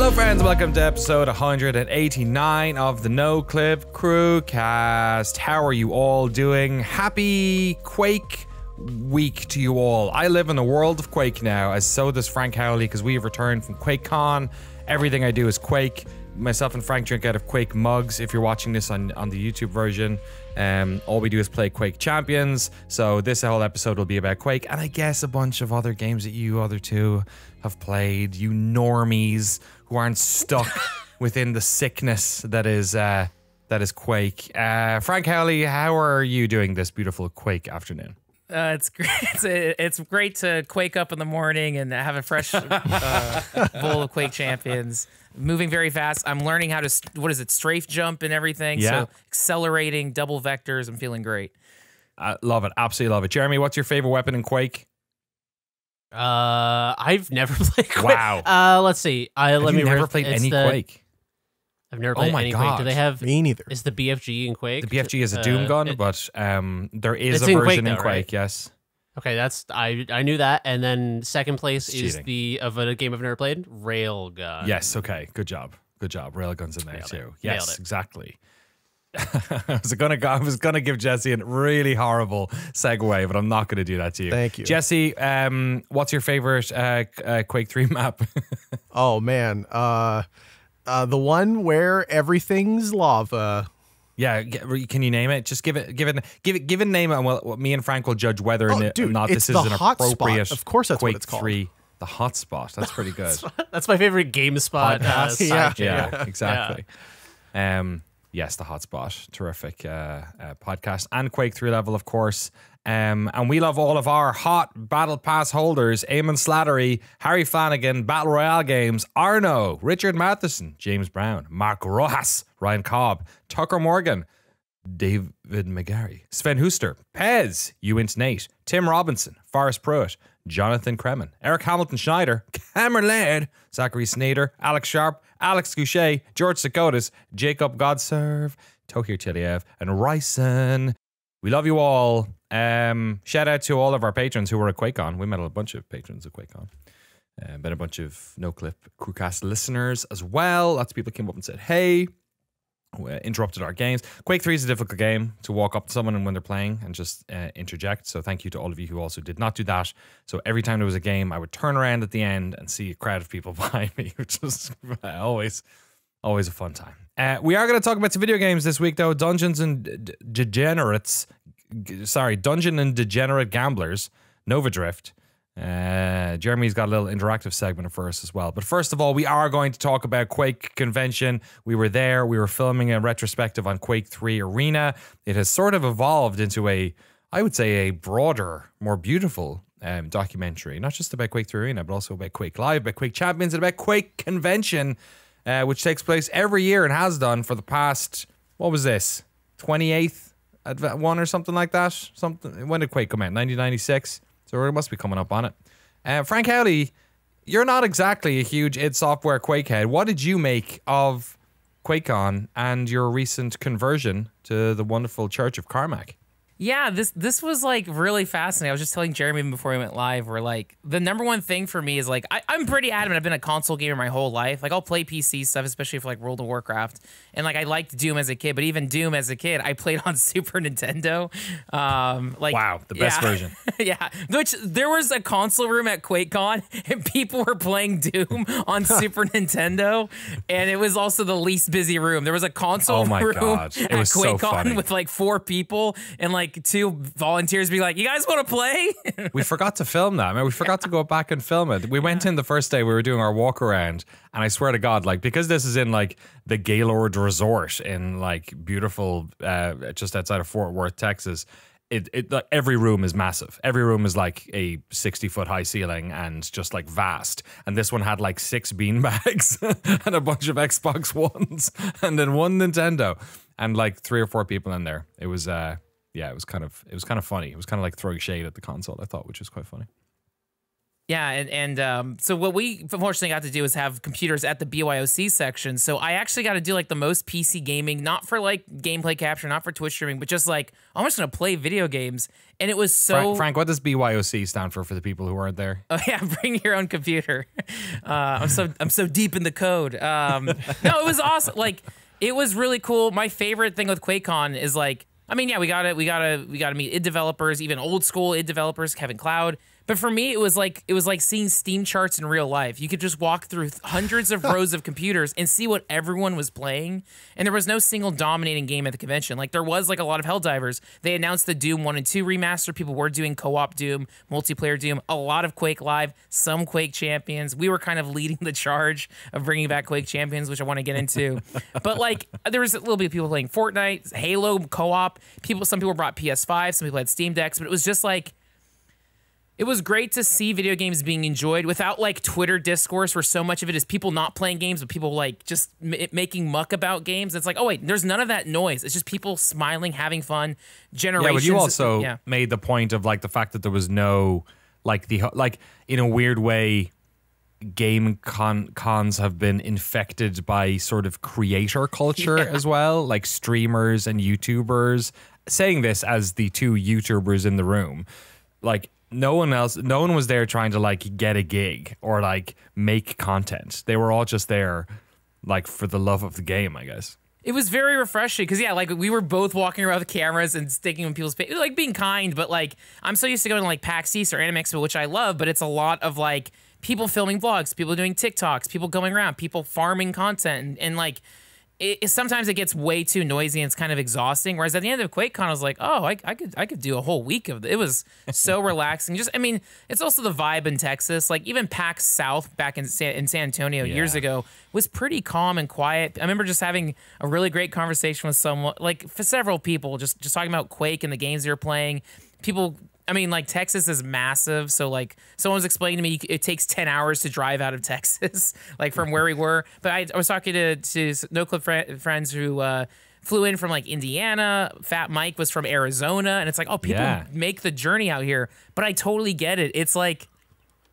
Hello friends, welcome to episode 189 of the Noclip Crewcast. How are you all doing? Happy Quake week to you all. I live in the world of Quake now, as so does Frank Howley, because we have returned from QuakeCon. Everything I do is Quake. Myself and Frank drink out of Quake mugs. If you're watching this on the YouTube version, all we do is play Quake Champions. So this whole episode will be about Quake, and I guess a bunch of other games that you other two have played. You normies who aren't stuck within the sickness that is Quake. Frank Howley, how are you doing this beautiful Quake afternoon? It's great. It's great to quake up in the morning and have a fresh bowl of Quake Champions. Moving very fast. I'm learning how to, strafe jump and everything. Yeah. So accelerating, double vectors. I'm feeling great. I love it. Absolutely love it. Jeremy, what's your favorite weapon in Quake? I've never played Quake. Wow. Let's see. Have you never played any Quake? I've never played any Quake. Do they have? Me neither. Is the BFG in Quake? The BFG is a Doom gun, but there is a in version Quake, though, in Quake. right? Yes. Okay, I knew that. And then second place It's is a game I've never played, Railgun. Yes. Okay. Good job. Good job. Railgun's in there Nailed too. it. Yes. Nailed it. Exactly. I was gonna give Jesse a really horrible segue, but I'm not gonna do that to you. Thank you, Jesse. What's your favorite Quake 3 map? Oh man, the one where everything's lava. Yeah, can you name it? Just give it a name, and me and Frank will judge whether or not this is an appropriate. Of course, that's Quake what it's called. 3. The hotspot. That's pretty good. That's my favorite GameSpot. Yeah, exactly. Yes, the hotspot. Terrific podcast. And Quake 3 level, of course. And we love all of our hot Battle Pass holders: Eamon Slattery, Harry Flanagan, Battle Royale Games, Arno, Richard Matheson, James Brown, Mark Rojas, Ryan Cobb, Tucker Morgan, David McGarry, Sven Huster, Pez, Ewint Nate, Tim Robinson, Forrest Pruitt, Jonathan Kremen, Eric Hamilton Schneider, Cameron Laird, Zachary Snyder, Alex Sharp, Alex Goucher, George Sakotis, Jacob Godserve, Tohir Tiliev, and Ryson. We love you all. Shout out to all of our patrons who were at QuakeCon. We met a bunch of patrons at QuakeCon. Been a bunch of Noclip Crewcast listeners as well. Lots of people came up and said, hey. We interrupted our games. Quake 3 is a difficult game to walk up to someone when they're playing and just interject. So thank you to all of you who also did not do that. So every time there was a game, I would turn around at the end and see a crowd of people behind me, which was always a fun time. We are going to talk about some video games this week, though. Dungeons and Degenerate Gamblers, Nova Drift. Jeremy's got a little interactive segment for us as well. But first of all, we are going to talk about Quake Convention. We were there. We were filming a retrospective on Quake 3 Arena. It has sort of evolved into I would say, a broader, more beautiful documentary. Not just about Quake 3 Arena, but also about Quake Live, about Quake Champions, and about Quake Convention, which takes place every year and has done for the past, what was this, 28th one or something like that? When did Quake come out? 1996? So it must be coming up on it. Frank Howley, you're not exactly a huge id Software Quake head. What did you make of QuakeCon and your recent conversion to the wonderful Church of Carmack? Yeah, this was like really fascinating. I was just telling Jeremy before we went live, where like the number one thing for me is like I'm pretty adamant. I've been a console gamer my whole life. Like I'll play PC stuff, especially for like World of Warcraft, and like I liked Doom as a kid. But even Doom as a kid, I played on Super Nintendo. Wow, the best version. Yeah, which there was a console room at QuakeCon, and people were playing Doom on Super Nintendo, and it was also the least busy room. There was a console room God. It was at QuakeCon so funny. with like 4 people, and like 2 volunteers be like, you guys want to play? We forgot to film that. I mean, we forgot to go back and film it. We went in the first day, we were doing our walk around, and I swear to God, like, because this is in like the Gaylord Resort in like beautiful, just outside of Fort Worth, Texas, like, every room is massive. Every room is like a 60-foot high ceiling and just like vast. And this one had like 6 beanbags and a bunch of Xbox Ones and then 1 Nintendo and like 3 or 4 people in there. It was yeah, it was kind of funny. It was kind of like throwing shade at the console, I thought, which was quite funny. Yeah, and so what we unfortunately got to do is have computers at the BYOC section. So I actually got to do like the most PC gaming, not for like gameplay capture, not for Twitch streaming, but just like I'm just gonna play video games. And it was so Frank, what does BYOC stand for the people who weren't there? Oh yeah, bring your own computer. I'm so deep in the code. No, it was awesome. Like it was really cool. My favorite thing with QuakeCon is like, I mean, yeah, we gotta meet id developers, even old school id developers, Kevin Cloud. But for me, it was like seeing Steam charts in real life. You could just walk through hundreds of rows of computers and see what everyone was playing. And there was no single dominating game at the convention. Like there was like a lot of Helldivers. They announced the Doom 1 and 2 remaster. People were doing co-op Doom, multiplayer Doom, a lot of Quake Live, some Quake Champions. We were kind of leading the charge of bringing back Quake Champions, which I want to get into. But like there was a little bit of people playing Fortnite, Halo co-op. Some people brought PS5, some people had Steam Decks, but it was just like, it was great to see video games being enjoyed without like Twitter discourse where so much of it is people not playing games, but people like just making muck about games. It's like, oh wait, there's none of that noise. It's just people smiling, having fun. Generations. Yeah, but you also made the point of like the fact that there was no like in a weird way, cons have been infected by sort of creator culture as well, like streamers and YouTubers. Saying this as the two YouTubers in the room, like. No one was there trying to like get a gig or like make content. They were all just there like for the love of the game, I guess. It was very refreshing because, yeah, like we were both walking around with cameras and sticking in people's face, like being kind, but like I'm so used to going to like PAX East or Anime Expo, which I love, but it's a lot of like people filming vlogs, people doing TikToks, people going around, people farming content, and like sometimes it gets way too noisy and it's kind of exhausting. Whereas at the end of QuakeCon, I was like, oh, I could do a whole week of it. It was so relaxing. Just, I mean, it's also the vibe in Texas. Like even PAX South back in San Antonio years ago was pretty calm and quiet. I remember just having a really great conversation with someone, like for several people, just talking about Quake and the games they were playing. People. I mean, like, Texas is massive, so, like, someone was explaining to me it takes 10 hours to drive out of Texas, like, from where we were. But I was talking to Noclip friends who flew in from, like, Indiana. Fat Mike was from Arizona. And it's like, oh, people make the journey out here. But I totally get it. It's like,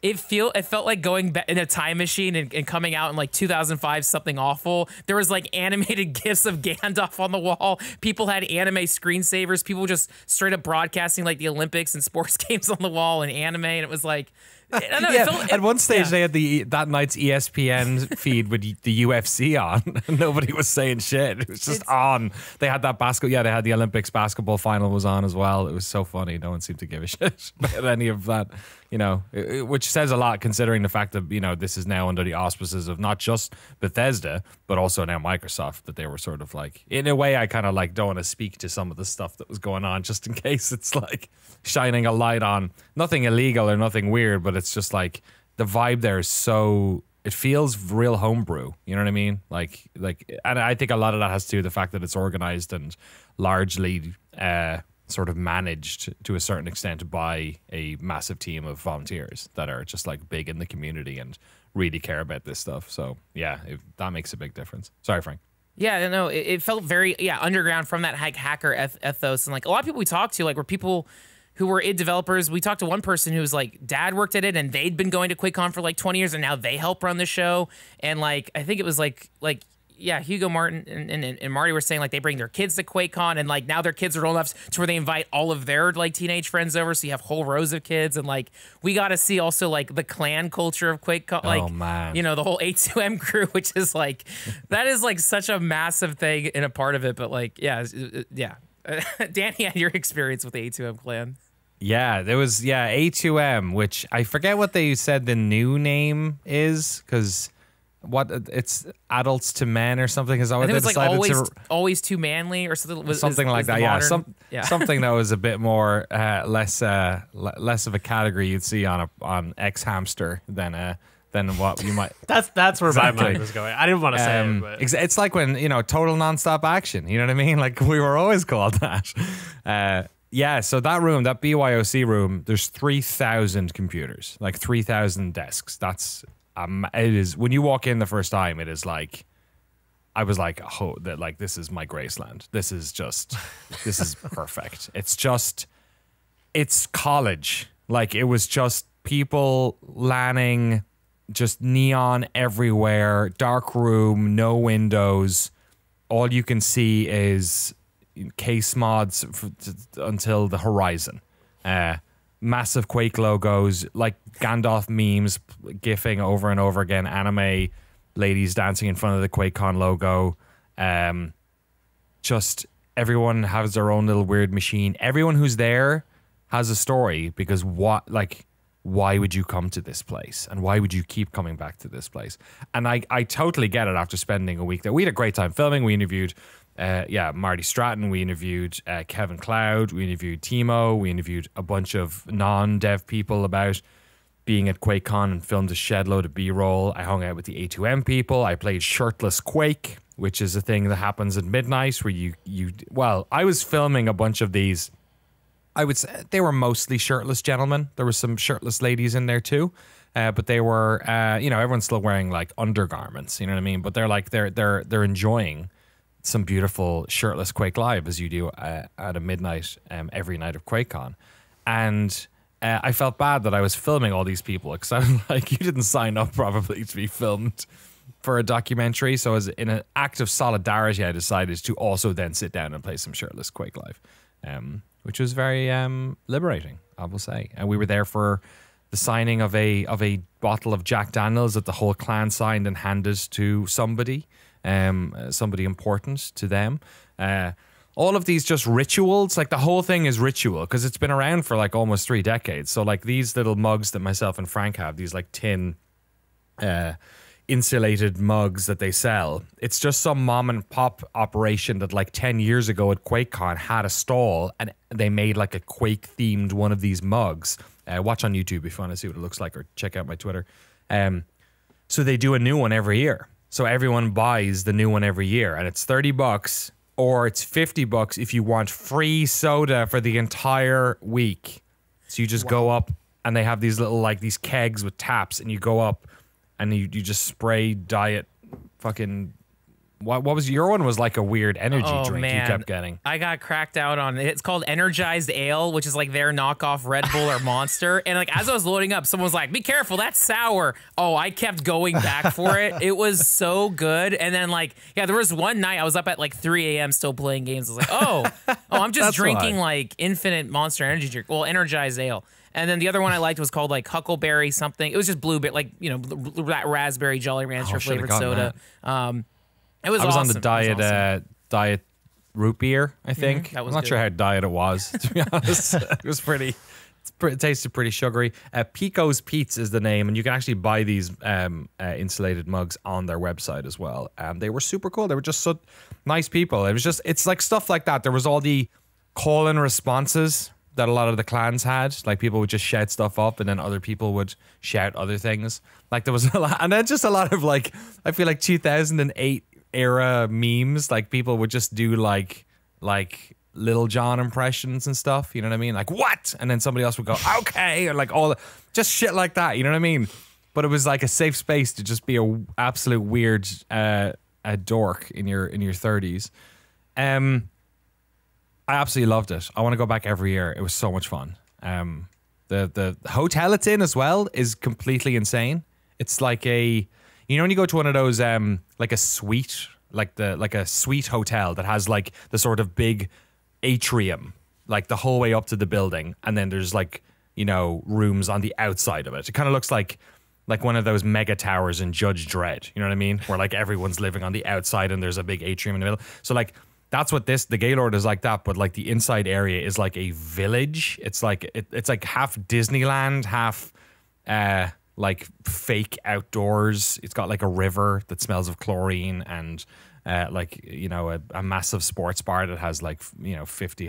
it felt like going back in a time machine and coming out in like 2005 something awful. There was like animated gifs of Gandalf on the wall. People had anime screensavers. People just straight up broadcasting like the Olympics and sports games on the wall and anime. And it was like, I don't know, at one stage they had that night's ESPN feed with the UFC on. Nobody was saying shit. It was just on. They had that basketball. Yeah, they had the Olympics basketball final was on as well. It was so funny. No one seemed to give a shit about any of that. You know, which says a lot considering the fact that, you know, this is now under the auspices of not just Bethesda, but also now Microsoft, that they were sort of like, in a way, I kind of like don't want to speak to some of the stuff that was going on just in case it's like shining a light on nothing illegal or nothing weird, but it's just like the vibe there is so, it feels real homebrew. You know what I mean? Like, and I think a lot of that has to do with the fact that it's organized and largely, sort of managed to a certain extent by a massive team of volunteers that are just like big in the community and really care about this stuff. So yeah, that makes a big difference. Sorry, Frank. Yeah, no, it felt very underground from that hacker ethos. And like a lot of people we talked to, like, were people who were id developers. We talked to one person who was like, dad worked at it and they'd been going to QuakeCon for like 20 years and now they help run the show. And like, I think it was like Hugo Martin and Marty were saying like they bring their kids to QuakeCon and like now their kids are old enough to where they invite all of their like teenage friends over, so you have whole rows of kids. And like we got to see also like the clan culture of QuakeCon, like you know, the whole A2M crew, which is like that is like such a massive thing and a part of it. But like Danny had your experience with the A2M clan. Yeah, there was A2M, which I forget what they said the new name is, because it's adults to men or something. Is that what they decided? Like always too manly or something. Something like that. Yeah, something that was a bit more less of a category you'd see on X Hamster than what you might. That's where my mind was going. I didn't want to say it, but it's like when, you know, total nonstop action. You know what I mean? Like we were always called that. Yeah, so that room, that BYOC room, there's 3,000 computers, like 3,000 desks. That's it is, when you walk in the first time, it is like, I was like, oh, that like this is my Graceland. This is perfect. It's college. Like it was just people landing, just neon everywhere, dark room, no windows. All you can see is case mods until the horizon. Massive Quake logos, like Gandalf memes, gifing over and over again. Anime ladies dancing in front of the QuakeCon logo. Just everyone has their own little weird machine. Everyone who's there has a story, because why would you come to this place, and why would you keep coming back to this place? And I totally get it after spending a week there. We had a great time filming. We interviewed Marty Stratton, we interviewed Kevin Cloud, we interviewed Timo, we interviewed a bunch of non-dev people about being at QuakeCon, and filmed a shed load of B-roll. I hung out with the A2M people. I played Shirtless Quake, which is a thing that happens at midnight where well, I was filming a bunch of these. I would say they were mostly shirtless gentlemen. There were some shirtless ladies in there too. But they were, everyone's still wearing like undergarments, you know what I mean? But they're like, they're enjoying some beautiful shirtless Quake Live, as you do at a midnight every night of QuakeCon. And I felt bad that I was filming all these people, because I'm like, you didn't sign up probably to be filmed for a documentary. So as in an act of solidarity, I decided to also then sit down and play some shirtless Quake Live, which was very liberating, I will say. And we were there for the signing of a bottle of Jack Daniels that the whole clan signed and handed to somebody important to them. All of these just rituals, like the whole thing is ritual, because it's been around for like almost 3 decades. So like these little mugs that myself and Frank have, these like tin insulated mugs that they sell, it's just some mom and pop operation that like 10 years ago at QuakeCon had a stall, and they made like a Quake themed one of these mugs. Watch on YouTube if you want to see what it looks like, or check out my Twitter. So they do a new one every year. So everyone buys the new one every year, and it's $30, or it's $50 if you want free soda for the entire week. So you just go up, and they have these little like these kegs with taps, and you go up and you just spray diet fucking. What was your one? Was like a weird energy drink you kept getting. I got cracked out on it. It's called Energized Ale, which is like their knockoff Red Bull or Monster. And like as I was loading up, someone was like, "Be careful, that's sour." Oh, I kept going back for it. It was so good. And then there was one night I was up at like 3 a.m. still playing games. I was like, I'm just drinking like infinite Monster energy drink. Well, Energized Ale. And then the other one I liked was called like Huckleberry something. It was just blueberry, like raspberry Jolly Rancher flavored soda. It was awesome. I was on the diet root beer, I think. That was I'm not good. sure how diet it was, to be honest. It was it tasted pretty sugary. Pico's Pete's is the name, and you can actually buy these insulated mugs on their website as well. They were super cool. They were just so nice people. It's like stuff like that. There was all the call-in responses that a lot of the clans had. Like people would just shout stuff up, and then other people would shout other things. Like there was a lot, and then just a lot of like, I feel like 2008 era memes. Like people would just do like Little John impressions and stuff. You know what I mean? Like what? And then somebody else would go okay, or like just shit like that. You know what I mean? But it was like a safe space to just be a absolute weird a dork in your 30s. I absolutely loved it. I want to go back every year. It was so much fun. The hotel it's in as well is completely insane. It's like when you go to one of those like a suite, like a suite hotel that has like the sort of big atrium, like the whole way up to the building, and then there's like rooms on the outside of it. It kind of looks like one of those mega towers in Judge Dredd. You know what I mean? Where like everyone's living on the outside and there's a big atrium in the middle. So like. That's what the Gaylord is like that, but like the inside area is like a village. It's like it's like half Disneyland, half like fake outdoors. It's got like a river that smells of chlorine, and a massive sports bar that has like 50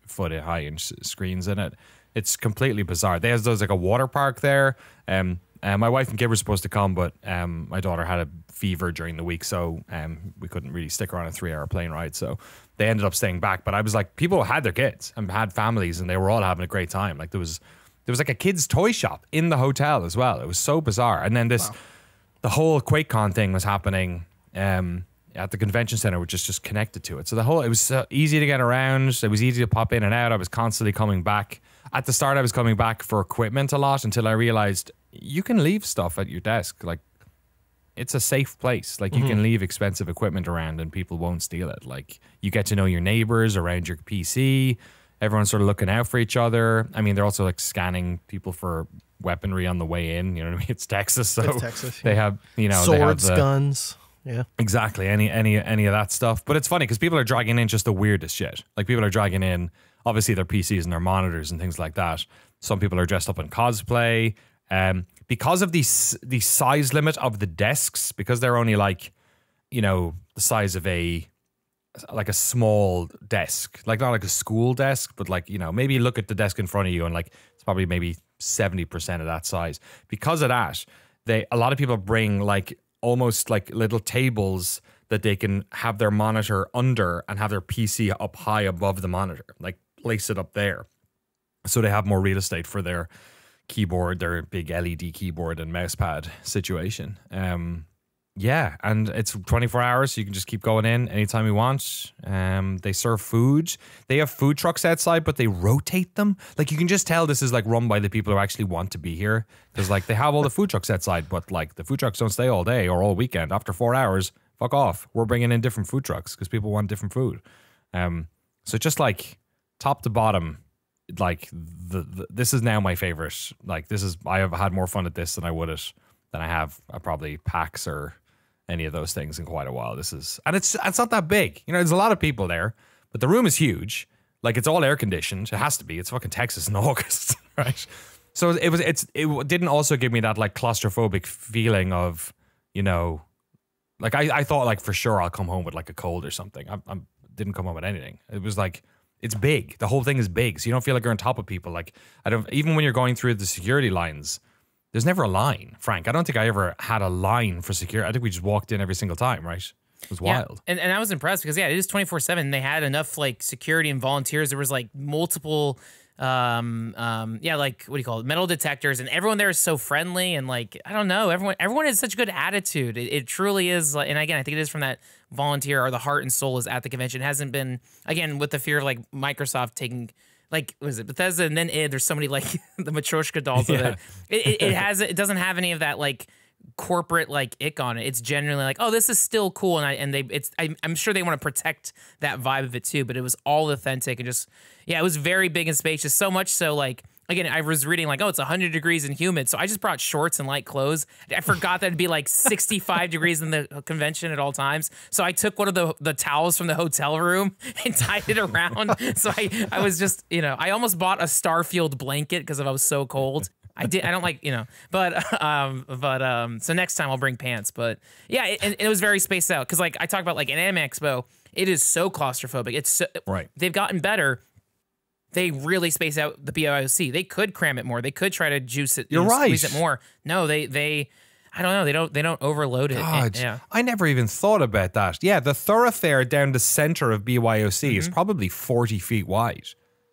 foot high inch screens in it. It's completely bizarre. There's like a water park there. My wife and kid were supposed to come, but my daughter had a fever during the week, so we couldn't really stick her on a 3-hour plane ride. So they ended up staying back. But I was like, people had their kids and had families, and they were all having a great time. Like there was like a kids' toy shop in the hotel as well. It was so bizarre. And then the whole QuakeCon thing was happening at the convention center, which is just connected to it. So it was easy to get around. It was easy to pop in and out. I was constantly coming back. at the start I was coming back for equipment a lot until I realized you can leave stuff at your desk. Like, it's a safe place. Like, you can leave expensive equipment around and people won't steal it. Like, you get to know your neighbors around your PC. Everyone's sort of looking out for each other. I mean, they're also like scanning people for weaponry on the way in. You know what I mean? It's Texas, so It's Texas, they have, you know, swords, they have guns. Yeah, exactly. Any of that stuff. But it's funny because people are dragging in just the weirdest shit. Like, people are dragging in obviously their PCs and their monitors and things like that. Some people are dressed up in cosplay. Because of the size limit of the desks, because they're only like, you know, the size of a small desk, like not like a school desk, but like, you know, maybe you look at the desk in front of you and like it's probably maybe 70% of that size. Because of that, a lot of people bring like almost like little tables that they can have their monitor under and have their PC up high above the monitor, like place it up there. So they have more real estate for their keyboard, their big LED keyboard and mouse pad situation. Yeah, and it's 24 hours, so you can just keep going in anytime you want. They serve food. They have food trucks outside, but they rotate them. Like, you can just tell this is like run by the people who actually want to be here. Because like they have all the food trucks outside, but like the food trucks don't stay all day or all weekend. After 4 hours, fuck off. We're bringing in different food trucks because people want different food. So just like top to bottom, like this is now my favorite. Like, I have had more fun at this than I have probably PAX or any of those things in quite a while. It's not that big. You know, there's a lot of people there, but the room is huge. Like, it's all air conditioned. It has to be. It's fucking Texas in August, right? So it didn't also give me that like claustrophobic feeling of, you know, like I thought like for sure I'll come home with like a cold or something. I didn't come home with anything. It was like, it's big. The whole thing is big. So you don't feel like you're on top of people. Like, even when you're going through the security lines, there's never a line, Frank. I don't think I ever had a line for security. I think we just walked in every single time, right? It was wild. And I was impressed because, yeah, it is 24/7. They had enough, like, security and volunteers. There was, like, multiple, like, what do you call it? Metal detectors. And everyone there is so friendly. And, like, I don't know. Everyone has such good attitude. It truly is. Like, and, again, I think it is from that volunteer or the heart and soul is at the convention. It hasn't been, again, with the fear of, like, Microsoft taking... Like, was it Bethesda and then there's so many like the Matryoshka dolls of it. It doesn't have any of that like corporate like ick on it. It's genuinely like, oh, this is still cool, I'm sure they want to protect that vibe of it too. But it was all authentic and just it was very big and spacious. So much so like. Again, I was reading like, oh, it's 100 degrees and humid. So I just brought shorts and light clothes. I forgot that it'd be like 65 degrees in the convention at all times. So I took one of the towels from the hotel room and tied it around. So I was just, you know, I almost bought a Starfield blanket because I was so cold. I don't like, you know, but so next time I'll bring pants. But yeah, it was very spaced out because like I talk about like an Anime Expo, it is so claustrophobic. It's so, right. They've gotten better. They really space out the BYOC. They could cram it more. They could try to juice it. You're right. Squeeze it more. No, they I don't know. They don't overload it. God, yeah. I never even thought about that. Yeah, the thoroughfare down the center of BYOC is probably 40 feet wide.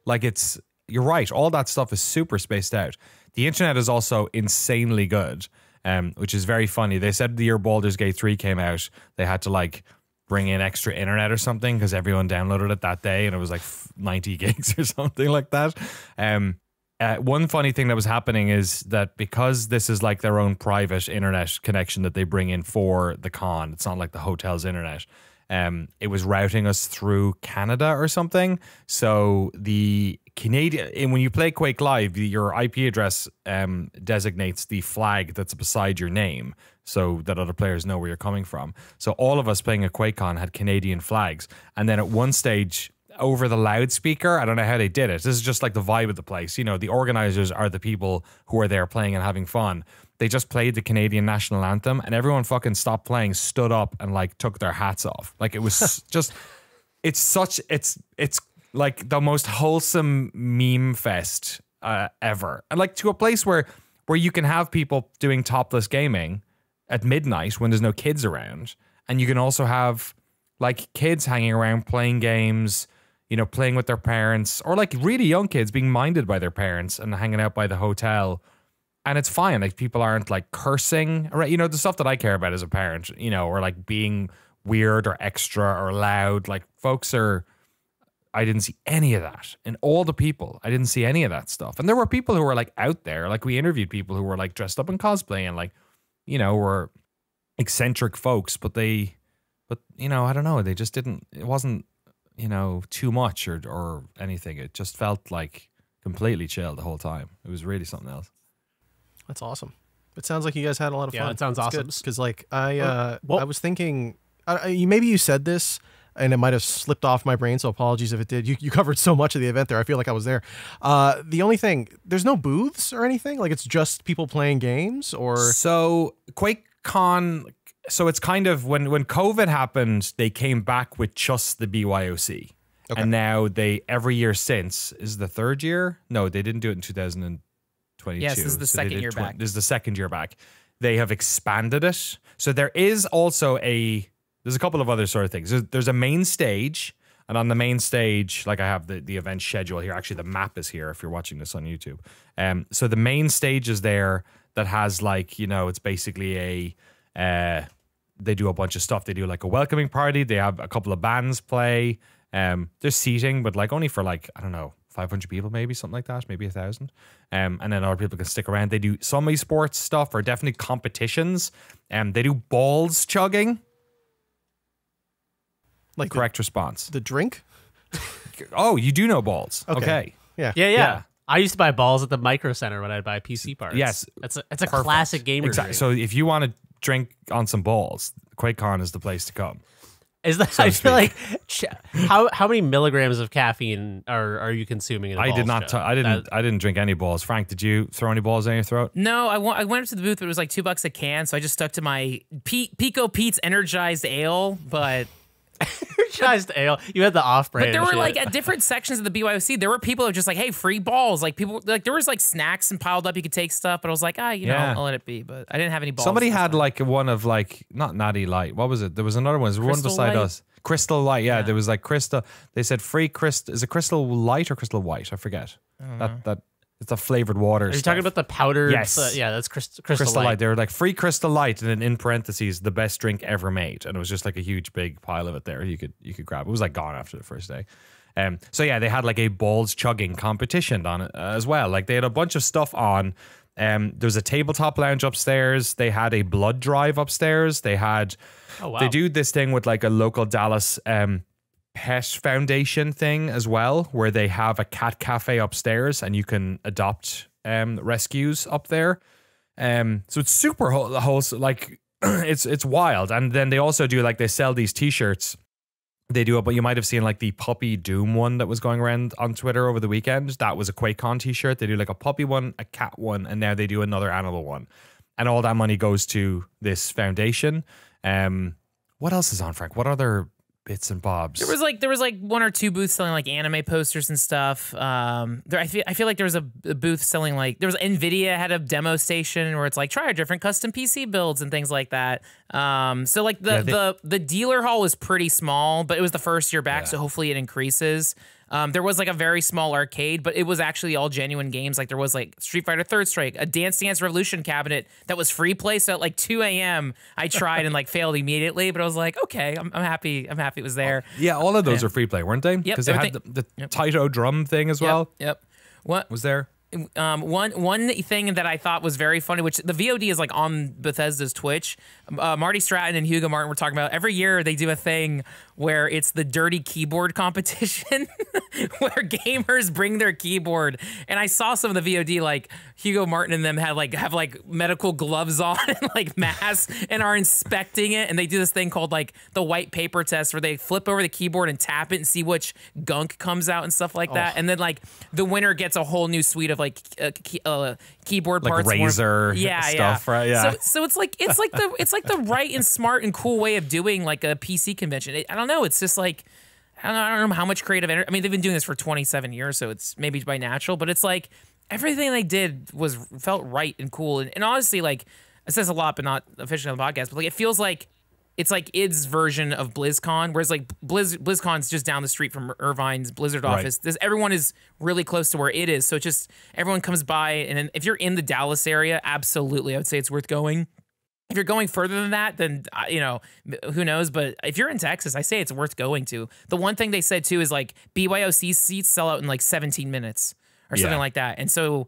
Like you're right. All that stuff is super spaced out. The internet is also insanely good, which is very funny. They said the year Baldur's Gate 3 came out, they had to like bring in extra internet or something because everyone downloaded it that day and it was like 90 gigs or something like that. One funny thing that was happening is that because this is like their own private internet connection that they bring in for the con, it's not like the hotel's internet. It was routing us through Canada or something. So the Canadian, when you play Quake Live, your IP address designates the flag that's beside your name so that other players know where you're coming from. So all of us playing at QuakeCon had Canadian flags. And then at one stage, over the loudspeaker, I don't know how they did it. This is just like the vibe of the place. You know, the organizers are the people who are there playing and having fun. They just played the Canadian national anthem and everyone fucking stopped playing, stood up and like took their hats off. Like it was just, it's like the most wholesome meme fest ever. And like to a place where you can have people doing topless gaming at midnight when there's no kids around. And you can also have like kids hanging around playing games, you know, playing with their parents, or like really young kids being minded by their parents and hanging out by the hotel. And it's fine. Like people aren't like cursing, right? You know, the stuff that I care about as a parent, you know, or like being weird or extra or loud. Like folks are I didn't see any of that. And all the people, I didn't see any of that stuff. And there were people who were like out there, like we interviewed people who were like dressed up in cosplay and like, you know, were eccentric folks, but you know, I don't know, they just didn't, it wasn't, you know, too much or anything. It just felt like completely chill the whole time. It was really something else. That's awesome. It sounds like you guys had a lot of fun. Yeah, it sounds awesome. Because like I was thinking, maybe you said this and it might have slipped off my brain, so apologies if it did. You covered so much of the event there. I feel like I was there. The only thing, there's no booths or anything? Like it's just people playing games or? So QuakeCon, so it's kind of when COVID happened, they came back with just the BYOC. Okay. And now every year since, is the third year? No, they didn't do it in 2022. Yes, this is the second year back. This is the second year back. They have expanded it. So there is also there's a couple of other sort of things. There's a main stage, and on the main stage, like I have the event schedule here. Actually, the map is here if you're watching this on YouTube. So the main stage is there that has like, you know, it's basically they do a bunch of stuff. They do like a welcoming party. They have a couple of bands play. There's seating, but like only for like, I don't know, 500 people, maybe something like that, maybe 1,000. And then other people can stick around. They do some esports stuff or definitely competitions. They do balls chugging. Like correct response. The drink? Oh, you do know balls. Okay. Yeah. I used to buy balls at the Micro Center when I'd buy PC parts. Yes. It's a classic gamer drink. So if you want to drink on some balls, QuakeCon is the place to come. Is that? So I feel like how many milligrams of caffeine are you consuming in a balls I did not. I didn't drink any balls. Frank, did you throw any balls down your throat? No, I went up to the booth, but it was like $2 a can, so I just stuck to my Pico Pete's Energized Ale, but. Energized Ale. You had the off-brand. But there were shit. like at different sections of the BYOC, there were people who were just like, "Hey, free balls!" Like people, like there was like snacks and piled up. You could take stuff, but I was like, you know, I'll let it be. But I didn't have any balls. Somebody had like one of like not Natty Light. What was it? There was another one. There was one beside us. Crystal Light. Yeah, there was like Crystal. They said free Crystal. Is it Crystal Light or Crystal White? I forget. That it's a flavored water. Are you talking about the powdered? Yes. Yeah, that's Crystal Light. They were like free Crystal Light, and then in parentheses, the best drink ever made, and it was just like a huge big pile of it there. You could grab. It was like gone after the first day. So yeah, they had like a balls chugging competition on it as well. Like they had a bunch of stuff on. There's a tabletop lounge upstairs. They had a blood drive upstairs. They had. Oh wow. They do this thing with like a local Dallas pet foundation thing as well, where they have a cat cafe upstairs and you can adopt rescues up there. So it's super wholesome, like it's wild. And then they also do like they sell these t-shirts. They do it, but you might have seen like the Puppy Doom one that was going around on Twitter over the weekend. That was a QuakeCon t-shirt. They do like a puppy one, a cat one, and now they do another animal one. And all that money goes to this foundation. What else is on, Frank? What other bits and bobs? There was like one or two booths selling like anime posters and stuff. I feel like there was a booth selling like there was Nvidia had a demo station where it's like try our different custom PC builds and things like that. So like the dealer hall was pretty small, but it was the first year back, so hopefully it increases. There was like a very small arcade, but it was actually all genuine games. Like there was like Street Fighter Third Strike, a Dance Dance Revolution cabinet that was free play. So at like 2 a.m. I tried and like failed immediately, but I was like, okay, I'm happy. I'm happy it was there. Yeah, all of those are free play, weren't they? Yep. Because they had the Taito drum thing as well. Yep. What was there? One thing that I thought was very funny, which the VOD is like on Bethesda's Twitch. Marty Stratton and Hugo Martin were talking about every year they do a thing where it's the dirty keyboard competition where gamers bring their keyboard. And I saw some of the VOD, like Hugo Martin and them have like medical gloves on and like masks and are inspecting it. And they do this thing called like the white paper test where they flip over the keyboard and tap it and see which gunk comes out and stuff like that. And then like the winner gets a whole new suite of like keyboard like parts, Razer stuff, right? Yeah. So it's like the right and smart and cool way of doing like a PC convention. I don't know. It's just like I don't know how much creative energy. I mean, they've been doing this for 27 years, so it's maybe by natural, but it's like everything they did felt right and cool. And honestly, like it says a lot, but not officially on the podcast. But like it feels like it's like id's version of BlizzCon, whereas like BlizzCon's just down the street from Irvine's Blizzard office. Everyone is really close to where it is, so it's just everyone comes by, and if you're in the Dallas area, absolutely, I would say it's worth going. If you're going further than that, then who knows? But if you're in Texas, I say it's worth going to. The one thing they said too is like BYOC seats sell out in like 17 minutes or something like that. And so,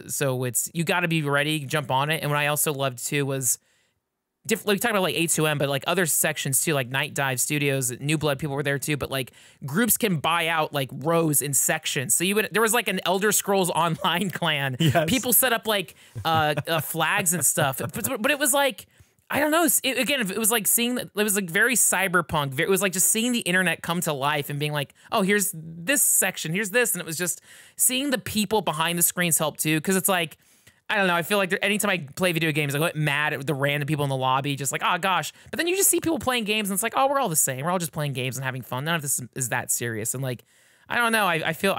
so it's you got to be ready, jump on it. And what I also loved too was we talked about like A2M, but like other sections too, like Night Dive Studios, New Blood people were there too. But like groups can buy out like rows in sections. So there was like an Elder Scrolls Online clan. Yes. People set up like flags and stuff. But it was like, I don't know. It was like it was like very cyberpunk. It was like just seeing the internet come to life and being like, oh, here's this section, here's this. And it was just seeing the people behind the screens help too. Cause it's like, I don't know. I feel like anytime I play video games, I get mad at the random people in the lobby, just like, oh gosh. But then you just see people playing games, and it's like, oh, we're all the same. We're all just playing games and having fun. None of this is that serious. And like, I don't know. I feel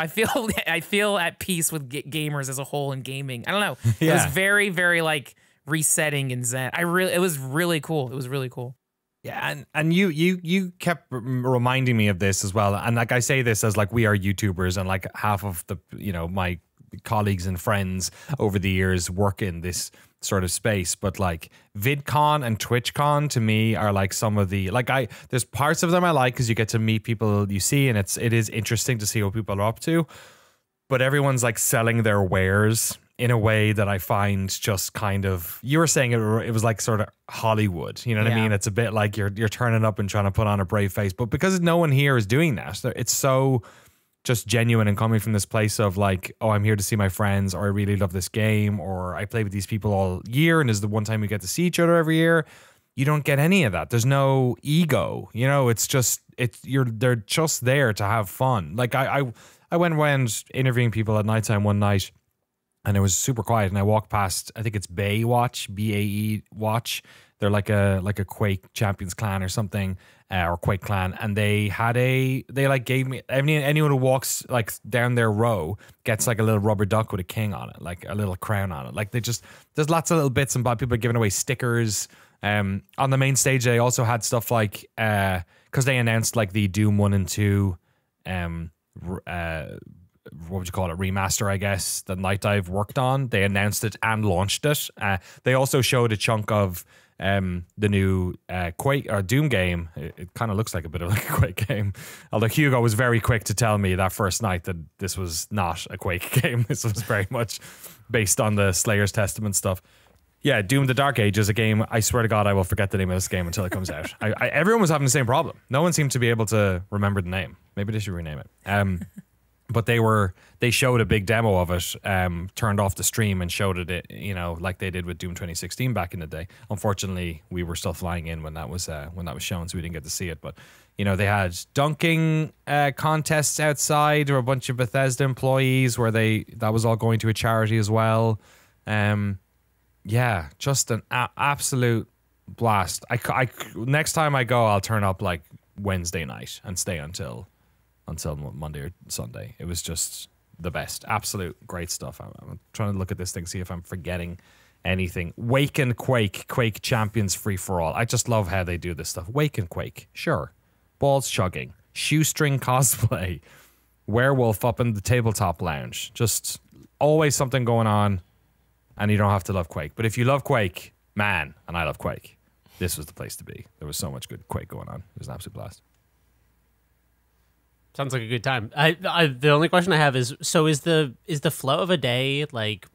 at peace with gamers as a whole in gaming. I don't know. It was very, very like resetting and zen. It was really cool. It was really cool. Yeah, and you kept reminding me of this as well. And like I say this as like we are YouTubers, and like half of the my colleagues and friends over the years work in this sort of space, but like VidCon and TwitchCon to me are like some of the there's parts of them I like because you get to meet people you see, and it is interesting to see what people are up to, but everyone's like selling their wares in a way that I find just kind of, you were saying it was like sort of Hollywood, you know what I mean? It's a bit like you're turning up and trying to put on a brave face, but because no one here is doing that, it's so just genuine and coming from this place of like, oh, I'm here to see my friends, or I really love this game, or I play with these people all year and this is the one time we get to see each other every year. You don't get any of that. There's no ego, it's just they're just there to have fun. Like I went around interviewing people at nighttime one night, and it was super quiet, and I walked past, I think it's Bae Watch. They're like a Quake Champions clan or something, or Quake clan, and they gave me anyone who walks like down their row gets like a little rubber duck with a king on it, like a little crown on it. Like there's lots of little bits and bobs. People are giving away stickers. On the main stage, they also had stuff like because they announced like the Doom 1 and 2 what would you call it, remaster, I guess, that Night Dive worked on. They announced it and launched it. They also showed a chunk of the new Quake or Doom game. It kind of looks like a bit of like a Quake game, although Hugo was very quick to tell me that first night that this was not a Quake game. This was very much based on the Slayer's Testament stuff. Yeah, Doom the Dark Age is a game, I swear to God I will forget the name of this game until it comes out. Everyone was having the same problem. No one seemed to be able to remember the name. Maybe they should rename it. But they showed a big demo of it, turned off the stream and showed it, like they did with Doom 2016 back in the day. Unfortunately, we were still flying in when that was shown, so we didn't get to see it. But they had dunking contests outside, or a bunch of Bethesda employees where that was all going to a charity as well. Yeah, just an absolute blast. I next time I go, I'll turn up like Wednesday night and stay until Monday or Sunday. It was just the best. Absolute great stuff. I'm trying to look at this thing, see if I'm forgetting anything. Wake and Quake Champions free for all. I just love how they do this stuff. Wake and Quake, sure. Balls chugging, shoestring cosplay, werewolf up in the tabletop lounge. Just always something going on, and you don't have to love Quake. But if you love Quake, man, and I love Quake, this was the place to be. There was so much good Quake going on. It was an absolute blast. Sounds like a good time. The only question I have is the flow of a day, like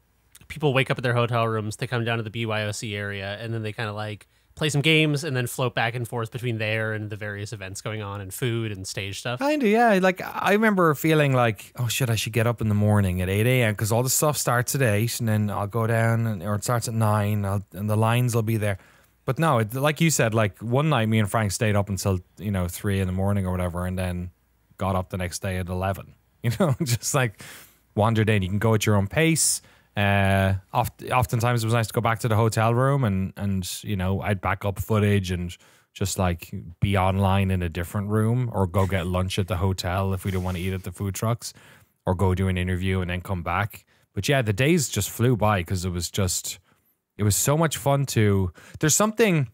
people wake up at their hotel rooms, they come down to the BYOC area, and then they kind of like play some games and then float back and forth between there and the various events going on and food and stage stuff? Kind of, yeah. Like I remember feeling like, oh shit, I should get up in the morning at 8 a.m. because all the stuff starts at 8, and then I'll go down, or it starts at 9, and the lines will be there. But no, like you said, like one night me and Frank stayed up until 3 in the morning or whatever, and then got up the next day at 11, just like wandered in. You can go at your own pace. Oftentimes it was nice to go back to the hotel room and I'd back up footage and just like be online in a different room, or go get lunch at the hotel if we didn't want to eat at the food trucks, or go do an interview and then come back. But yeah, the days just flew by because it was so much fun there's something.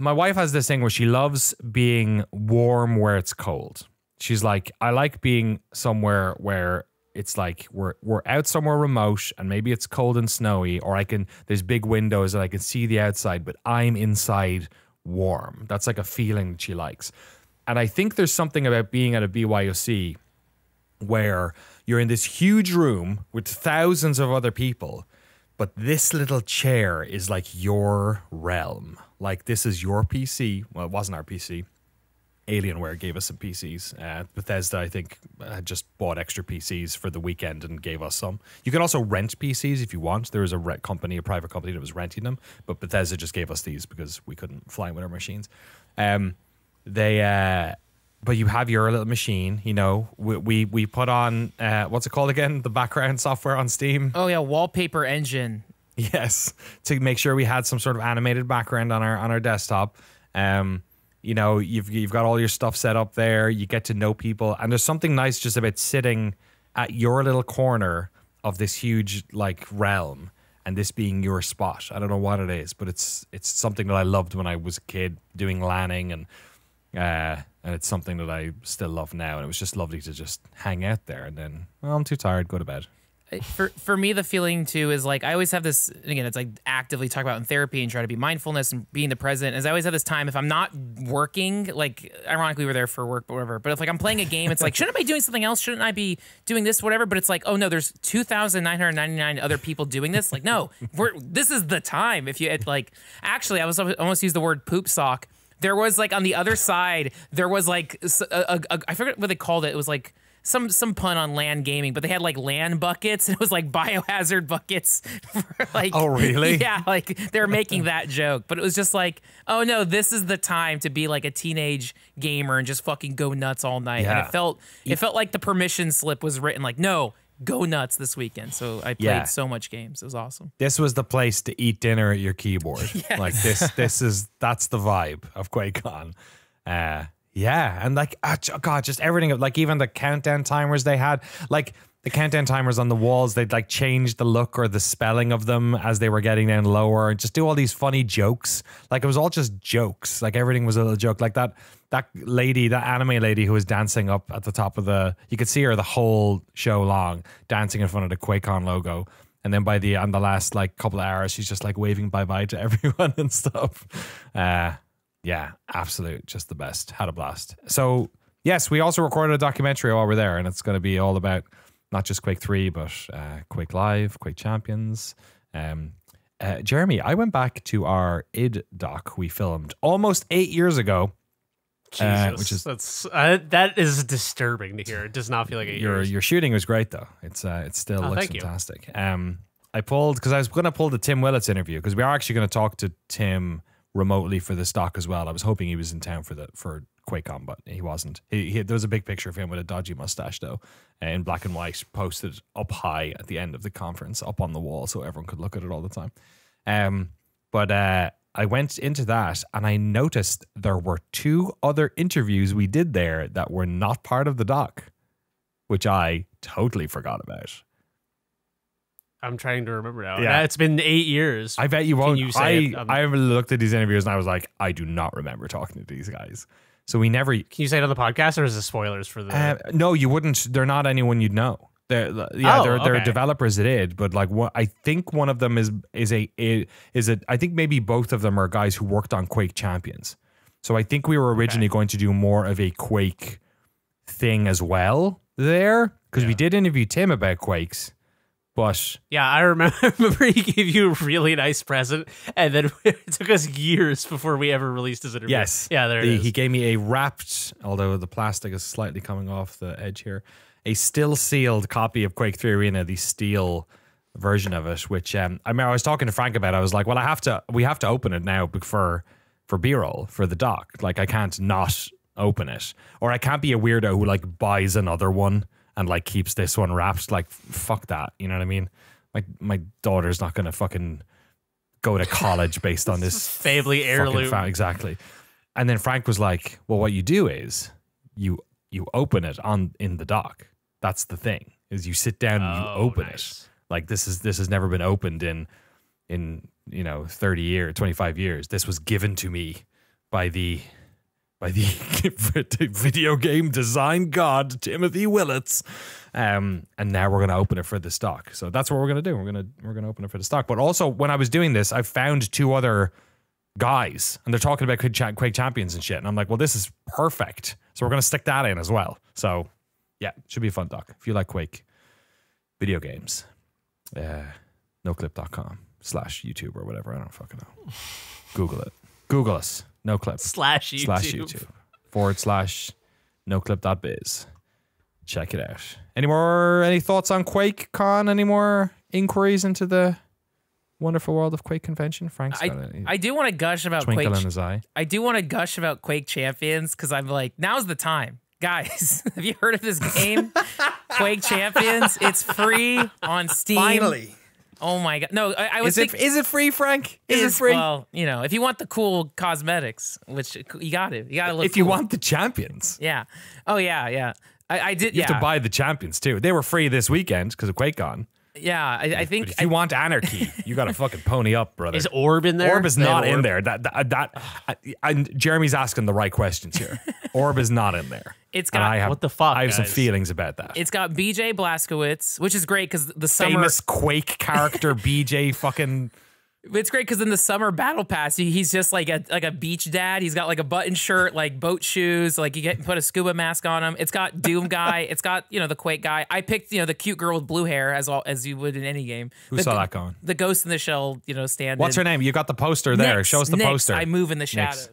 My wife has this thing where she loves being warm where it's cold. She's like, I like being somewhere where it's like we're out somewhere remote and maybe it's cold and snowy, or there's big windows and I can see the outside, but I'm inside warm. That's like a feeling that she likes. And I think there's something about being at a BYOC where you're in this huge room with thousands of other people, but this little chair is like your realm. Like, this is your PC. Well, it wasn't our PC. Alienware gave us some PCs. Bethesda, I think, had just bought extra PCs for the weekend and gave us some. You can also rent PCs if you want. There was a private company that was renting them, but Bethesda just gave us these because we couldn't fly with our machines. But you have your little machine, you know. We put on what's it called again? The background software on Steam. Oh yeah, Wallpaper Engine. Yes, to make sure we had some sort of animated background on our desktop. You know, you've got all your stuff set up there. You get to know people, and there's something nice just about sitting at your little corner of this huge like realm, and this being your spot. I don't know what it is, but it's something that I loved when I was a kid doing LANing, and it's something that I still love now. And it was just lovely to just hang out there, and then, well, I'm too tired, go to bed. For me, the feeling too is like I always have this, again, it's like actively talk about in therapy and try to be mindfulness and being the present, is I always have this time if I'm not working, like ironically we're there for work, but whatever, but if like I'm playing a game, it's like, shouldn't I be doing something else? Shouldn't I be doing this, whatever? But it's like, oh no, there's 2,999 other people doing this. Like, no, this is the time. If you like, actually, I almost used the word poop sock. There was like on the other side, there was like I forget what they called it. It was like some pun on LAN gaming, but they had like LAN buckets. And it was like biohazard buckets. For like, oh really? Yeah, like they're making that joke, but it was just like, oh no, this is the time to be like a teenage gamer and just fucking go nuts all night. Yeah. And it felt like the permission slip was written like, no, go nuts this weekend. So I played so much games. It was awesome. This was the place to eat dinner at your keyboard. Yes. Like that's the vibe of QuakeCon. Yeah, and like, God, just everything. Like even the countdown timers they had, like the countdown timers on the walls, they'd like change the look or the spelling of them as they were getting down lower, and just do all these funny jokes. Like it was all just jokes. Like everything was a little joke. Like that lady, that anime lady who was dancing up at the top of you could see her the whole show long dancing in front of the QuakeCon logo. And then on the last like couple of hours, she's just like waving bye-bye to everyone and stuff. Yeah, absolute. Just the best. Had a blast. So, yes, we also recorded a documentary while we're there, and it's going to be all about not just Quake 3, but Quake Live, Quake Champions. Jeremy, I went back to our id doc we filmed almost 8 years ago. Jesus, which is that is disturbing to hear. It does not feel like 8 years. Your shooting was great, though. It still looks fantastic. I pulled, because I was going to pull the Tim Willits interview, because we are actually going to talk to Tim remotely for this doc as well. I was hoping he was in town for QuakeCon, but he wasn't. There was a big picture of him with a dodgy mustache, though, in black and white, posted up high at the end of the conference, up on the wall, so everyone could look at it all the time. But I went into that, and I noticed there were 2 other interviews we did there that were not part of the doc, which I totally forgot about. I'm trying to remember now. Yeah. It's been 8 years. I bet you won't. Can you say I looked at these interviews and I was like, I do not remember talking to these guys. So we never. Can you say it on the podcast, or is it spoilers for the? No, you wouldn't. They're not anyone you'd know. They're developers that did, but like I think one of them is I think maybe both of them are guys who worked on Quake Champions. So I think we were originally going to do more of a Quake thing as well there, because we did interview Tim about Quakes. But yeah, I remember he gave you a really nice present, and then it took us years before we ever released his interview. Yes. Yeah, there it is. He gave me a wrapped, although the plastic is slightly coming off the edge here, a still sealed copy of Quake 3 Arena, the steel version of it, which I was talking to Frank about. I was like, well, we have to open it now for B-roll, for the doc. Like, I can't not open it, or I can't be a weirdo who like buys another one and like keeps this one wrapped. Like, fuck that. You know what I mean? My daughter's not gonna fucking go to college based on this family heirloom. Exactly. And then Frank was like, well, what you do is you open it in the dock. That's the thing, is you sit down and you open it. Like, this has never been opened in 30 years, 25 years. This was given to me by the by the video game design god Timothy Willits. And now we're going to open it for the stock. So that's what we're going to do. We're going to open it for the stock. But also, when I was doing this, I found 2 other guys, and they're talking about Quake Champions and shit. And I'm like, well, this is perfect. So we're going to stick that in as well. So yeah, it should be a fun doc. If you like Quake video games, noclip.com/YouTube or whatever. I don't fucking know. Google it. Google us. Noclip. /YouTube. /noclip.biz. Check it out. Any thoughts on QuakeCon? Any more inquiries into the wonderful world of Quake convention? Frank's I do want to gush about twinkle in his eye. I do want to gush about Quake Champions because I'm like, now's the time. Guys, have you heard of this game? Quake Champions. It's free on Steam. Finally. Oh my god! No, I was. Is it free, Frank? Is it free? Well, if you want the cool cosmetics, which you got to look. If you want the champions, yeah. Oh yeah. I did. You have to buy the champions too. They were free this weekend because of QuakeCon. Yeah, I think. But if you want anarchy, you got to fucking pony up, brother. Is Orb in there? Orb is not in there. Jeremy's asking the right questions here. Orb is not in there. It's got what the fuck? I have some feelings about that. It's got BJ Blazkowicz, which is great because the summer famous Quake character BJ fucking. It's great because in the summer battle pass, he's just like a beach dad. He's got like a button shirt, like boat shoes, like you put a scuba mask on him. It's got Doom guy. It's got the Quake guy. I picked the cute girl with blue hair as you would in any game. Who saw that going? The Ghost in the Shell stand. What's her name? You got the poster there. Show us the poster. I move in the shadows.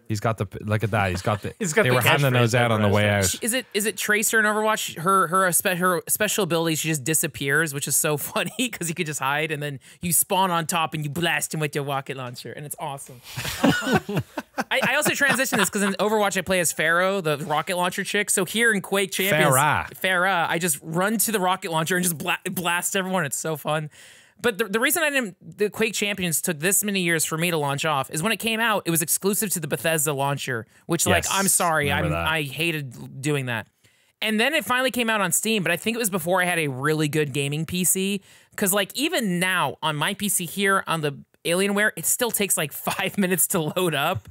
He's got the look at that. He's got the. They were handing those out on the way out. Is it Tracer in Overwatch? Her special ability, she just disappears, which is so funny because you could just hide and then you spawn on top and you blast him with your rocket launcher and it's awesome. I also transitioned this because in Overwatch I play as Pharaoh, the rocket launcher chick. So here in Quake Champions, Farah, I just run to the rocket launcher and just blast everyone. It's so fun. But the reason the Quake Champions took this many years for me to launch off is when it came out, it was exclusive to the Bethesda launcher, which I'm sorry, I hated doing that. And then it finally came out on Steam, but I think it was before I had a really good gaming PC. Because even now on my PC here on the Alienware, it still takes 5 minutes to load up.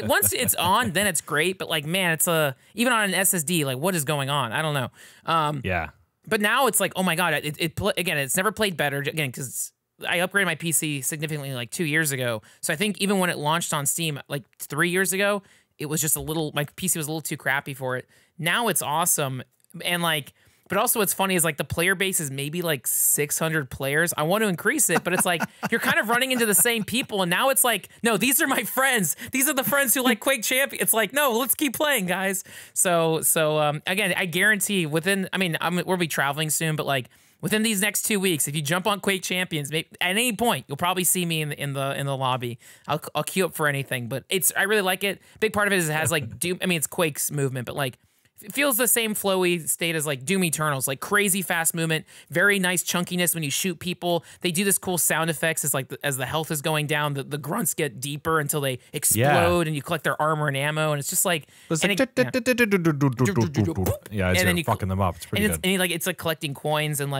Once it's on, then it's great. But man, it's even on an SSD, what is going on? I don't know. Yeah. But now it's oh my god! Again, it's never played better. Again, because I upgraded my PC significantly 2 years ago. So I think even when it launched on Steam 3 years ago, it was just my PC was a little too crappy for it. Now it's awesome, and but also what's funny is the player base is maybe 600 players. I want to increase it, but it's you're kind of running into the same people, and now it's no, these are my friends. These are the friends who like Quake Champions. It's no, let's keep playing, guys. So again, I guarantee we'll be traveling soon, but within these next 2 weeks, if you jump on Quake Champions, at any point you'll probably see me in the lobby. I'll queue up for anything, but I really like it. Big part of it is it has Doom. It's Quake's movement, but it feels the same flowy state as Doom Eternals, crazy fast movement, very nice chunkiness when you shoot people. They do this cool sound effects as the health is going down, the grunts get deeper until they explode and you collect their armor and ammo, and it's just yeah, it's fucking them up. It's pretty good. It's collecting coins and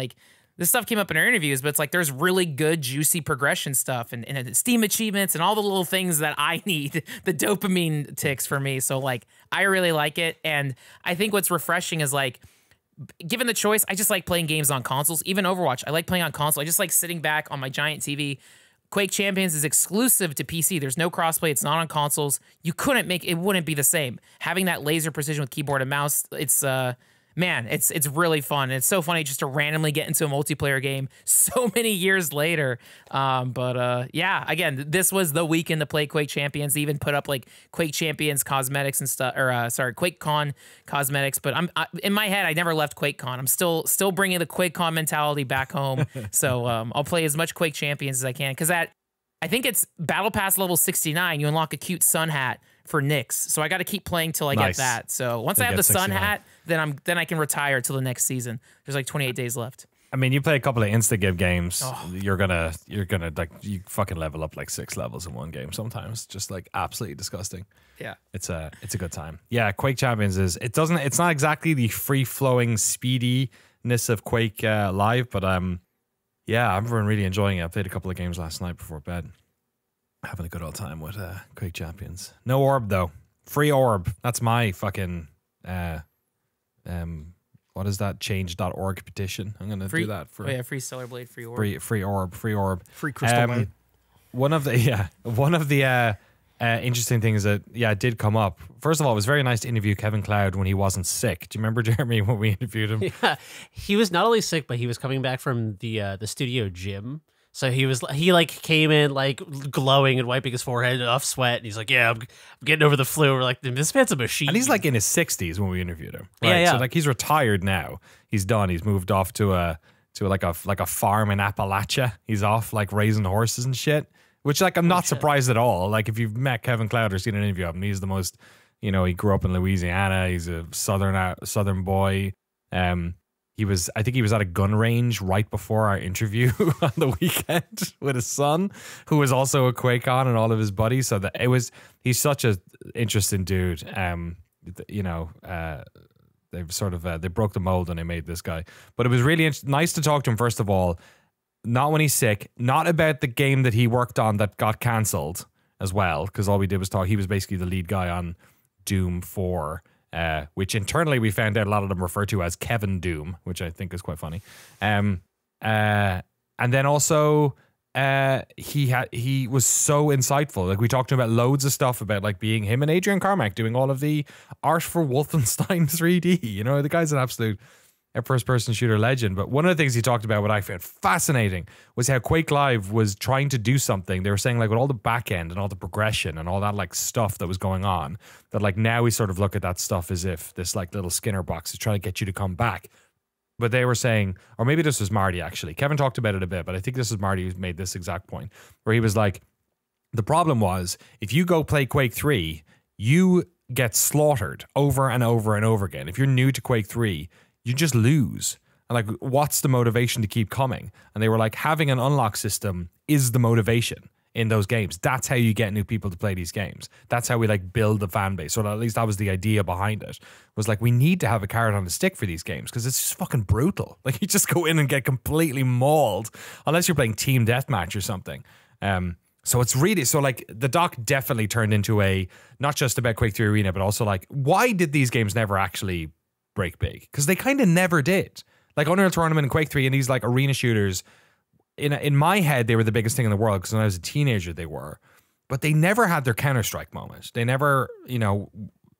this stuff came up in our interviews, but it's there's really good, juicy progression stuff and Steam achievements and all the little things that I need, the dopamine ticks for me. So I really like it. And I think what's refreshing is given the choice, I just like playing games on consoles. Even Overwatch, I like playing on console. I just like sitting back on my giant TV. Quake Champions is exclusive to PC. There's no crossplay. It's not on consoles. It wouldn't be the same. Having that laser precision with keyboard and mouse, it's really fun. It's so funny just to randomly get into a multiplayer game so many years later. Yeah, again, this was the weekend to play Quake Champions. They even put up Quake Champions cosmetics and stuff, or QuakeCon cosmetics. But in my head, I never left QuakeCon. I'm still bringing the QuakeCon mentality back home. So I'll play as much Quake Champions as I can because I think it's Battle Pass level 69. You unlock a cute sun hat for Nyx. So I got to keep playing till I get that. So once I have the sun hat, then I can retire till the next season. There's 28 days left. You play a couple of Instagib games, you're gonna you fucking level up 6 levels in one game sometimes. Just absolutely disgusting. Yeah. It's a good time. Yeah, Quake Champions it's not exactly the free flowing speediness of Quake Live, but yeah, I've been really enjoying it. I played a couple of games last night before bed. Having a good old time with Quake Champions. No Orb though. Free orb. That's my fucking what is that? Change.org petition. I'm gonna do that for free Stellar Blade, free orb. Free orb. Free crystal light. One of the interesting things that it did come up. First of all, it was very nice to interview Kevin Cloud when he wasn't sick. Do you remember, Jeremy, when we interviewed him? Yeah, he was not only sick, but he was coming back from the studio gym. So he like came in like glowing and wiping his forehead off sweat. And he's like, yeah, I'm getting over the flu. We're like, this man's a machine. And he's like in his 60s when we interviewed him. Right? Yeah. So like he's retired now. He's done. He's moved off to a farm in Appalachia. He's off like raising horses and shit. Which like I'm not surprised at all. Like if you've met Kevin Cloud or seen an interview of him, he's the most, he grew up in Louisiana. He's a southern boy. I think he was at a gun range right before our interview on the weekend with his son, who was also a QuakeCon, and all of his buddies. So he's such a interesting dude. They broke the mold when they made this guy, but it was really nice to talk to him. First of all, not when he's sick, not about the game that he worked on that got cancelled as well, because all we did was talk. He was basically the lead guy on Doom 4. Which internally we found out a lot of them refer to as Kevin Doom, which I think is quite funny. And then also he was so insightful. Like we talked to him about loads of stuff about like being him and Adrian Carmack doing all of the art for Wolfenstein 3D. The guy's an absolute first-person shooter legend. But one of the things he talked about, what I found fascinating, was how Quake Live was trying to do something. They were saying like with all the back end and all the progression and all that like stuff that was going on, that like now we sort of look at that stuff as if this like little Skinner box is trying to get you to come back. But they were saying, or maybe this was Marty actually. Kevin talked about it a bit, but I think this is Marty who made this exact point, where he was like, the problem was if you go play Quake 3, you get slaughtered over and over and over again. If you're new to Quake 3, you just lose. And like, what's the motivation to keep coming? And they were like, having an unlock system is the motivation in those games. That's how you get new people to play these games. That's how we like build the fan base. So at least that was the idea behind it. Was like, we need to have a carrot on the stick for these games because it's just fucking brutal. Like you just go in and get completely mauled unless you're playing team deathmatch or something. So it's really, so like the doc definitely turned into a, not just about Quake 3 Arena, but also like, why did these games never actually break big? Because they kind of never did. Like Unreal Tournament and Quake 3 and these like arena shooters, in my head they were the biggest thing in the world because when I was a teenager they were, but they never had their Counter-Strike moment. They never,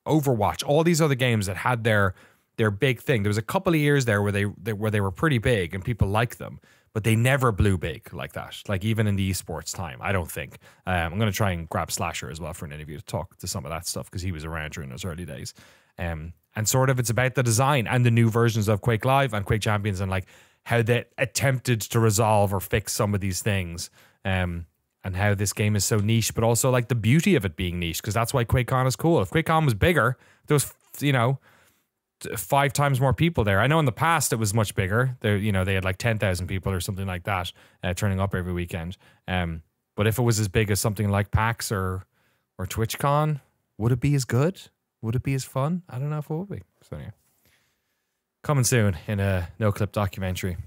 Overwatch, all these other games that had their big thing. There was a couple of years there where they were pretty big and people liked them, but they never blew big like that. Like even in the esports time, I don't think. I'm going to try and grab Slasher as well for an interview to talk to some of that stuff because he was around during those early days. And sort of it's about the design and the new versions of Quake Live and Quake Champions and like how they attempted to resolve or fix some of these things, and how this game is so niche, but also like the beauty of it being niche, because that's why QuakeCon is cool. If QuakeCon was bigger, there was 5 times more people there. I know in the past it was much bigger. They had like 10,000 people or something like that turning up every weekend. But if it was as big as something like PAX or TwitchCon, would it be as good? Would it be as fun? I don't know if it would be. So anyway, coming soon in a Noclip documentary.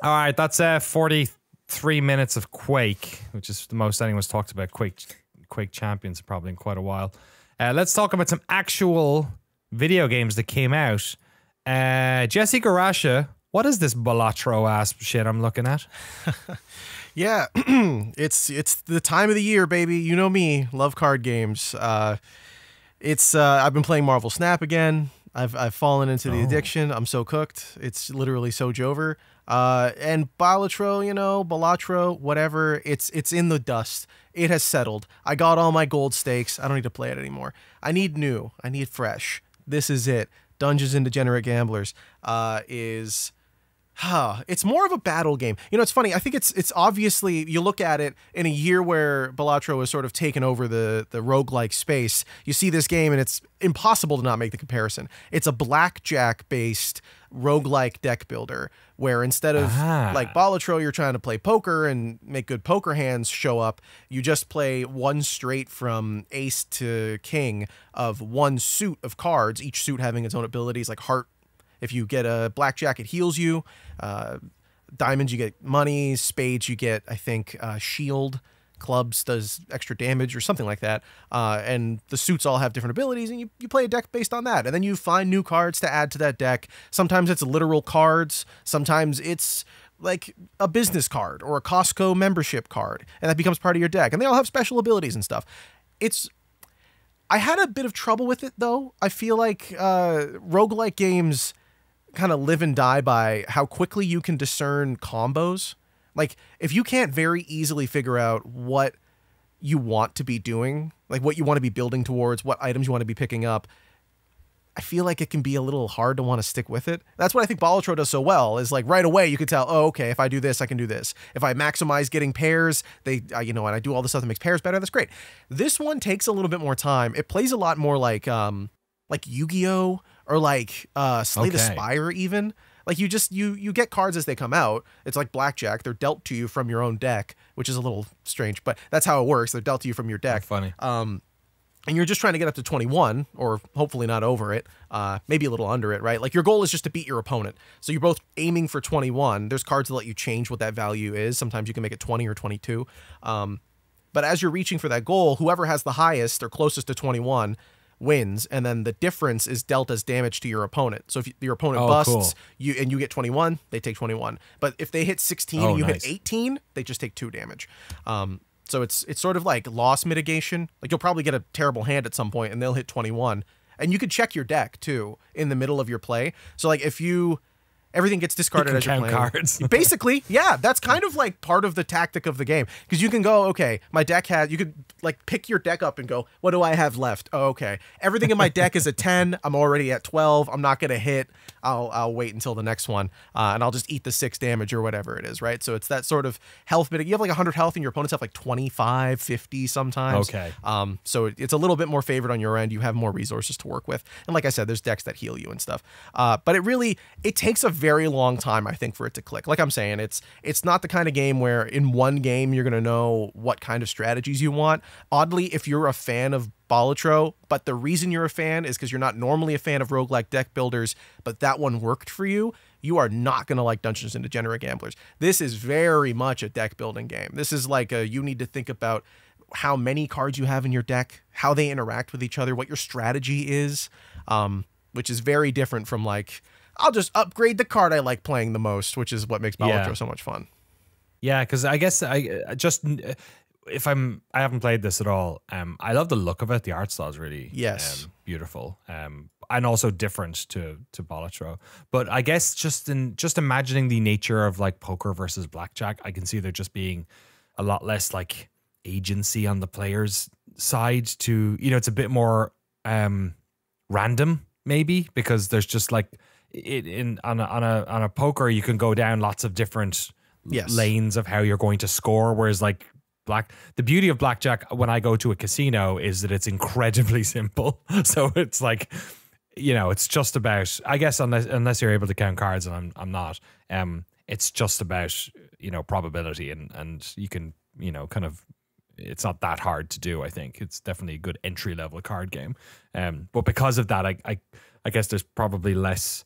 All right, that's 43 minutes of Quake, which is the most anyone's talked about Quake Champions probably in quite a while. Let's talk about some actual video games that came out. Jesse Garasha, what is this Balatro ass shit I'm looking at? Yeah, it's the time of the year, baby. You know me, love card games. I've been playing Marvel Snap again. I've fallen into the addiction. I'm so cooked. It's literally so Jover. And Balatro, whatever. It's in the dust. It has settled. I got all my gold stakes. I don't need to play it anymore. I need new. I need fresh. This is it. Dungeons and Degenerate Gamblers it's more of a battle game. It's funny. I think it's obviously, you look at it in a year where Balatro has sort of taken over the roguelike space. You see this game and it's impossible to not make the comparison. It's a blackjack-based roguelike deck builder where instead of like Balatro, you're trying to play poker and make good poker hands show up. You just play one straight from ace to king of one suit of cards, each suit having its own abilities, like heart. If you get a blackjack, it heals you. Diamonds, you get money. Spades, you get, I think, shield clubs does extra damage or something like that. And the suits all have different abilities, and you play a deck based on that. And then you find new cards to add to that deck. Sometimes it's literal cards. Sometimes it's like a business card or a Costco membership card, and that becomes part of your deck. And they all have special abilities and stuff. I had a bit of trouble with it, though. I feel like roguelike games kind of live and die by how quickly you can discern combos. Like, if you can't very easily figure out what you want to be doing, like what you want to be building towards, what items you want to be picking up, I feel like it can be a little hard to want to stick with it. That's what I think Balatro does so well, is like right away you could tell, oh, okay, if I do this, I can do this. If I maximize getting pairs, and I do all the stuff that makes pairs better, that's great. This one takes a little bit more time. It plays a lot more like Yu-Gi-Oh! Or like Slay the Spire even. Like you get cards as they come out. It's like blackjack. They're dealt to you from your own deck, which is a little strange, but that's how it works. They're dealt to you from your deck. Funny. And you're just trying to get up to 21, or hopefully not over it, maybe a little under it, right? Like your goal is just to beat your opponent. So you're both aiming for 21. There's cards that let you change what that value is. Sometimes you can make it 20 or 22. But as you're reaching for that goal, whoever has the highest or closest to 21 wins, and then the difference is dealt as damage to your opponent. So if your opponent busts, you get 21, they take 21. But if they hit 16 and you hit 18, they just take 2 damage. So it's sort of like loss mitigation. Like you'll probably get a terrible hand at some point and they'll hit 21. And you could check your deck too in the middle of your play. So like if everything gets discarded as you're playing. Cards. Basically, yeah, that's kind of like part of the tactic of the game. Because you can go, okay, my deck you could like pick your deck up and go, what do I have left? Oh, okay. Everything in my deck is a 10. I'm already at 12. I'm not going to hit. I'll wait until the next one. And I'll just eat the 6 damage or whatever it is, right? So it's that sort of health bit. You have like 100 health and your opponents have like 25, 50 sometimes. Okay. So it's a little bit more favored on your end. You have more resources to work with. And like I said, there's decks that heal you and stuff. But it takes a very long time, I think, for it to click. Like I'm saying, it's not the kind of game where in one game you're going to know what kind of strategies you want. Oddly, if you're a fan of Balatro, but the reason you're a fan is because you're not normally a fan of roguelike deck builders, but that one worked for you, you are not going to like Dungeons and Degenerate Gamblers. This is very much a deck building game. This is like you need to think about how many cards you have in your deck, how they interact with each other, what your strategy is, which is very different from like, I'll just upgrade the card I like playing the most, which is what makes Balatro so much fun. Yeah, because I guess I haven't played this at all. I love the look of it. The art style is really beautiful. And also different to Balatro. But I guess just imagining the nature of like poker versus blackjack, I can see there just being a lot less like agency on the player's side to, it's a bit more random maybe, because there's just like on a poker you can go down lots of different lanes of how you're going to score, whereas like the beauty of blackjack when I go to a casino is that it's incredibly simple. So it's like, it's just about, I guess, unless you're able to count cards, and I'm not, it's just about, probability and you can, kind of, it's not that hard to do. I think it's definitely a good entry level card game. But because of that, I guess there's probably less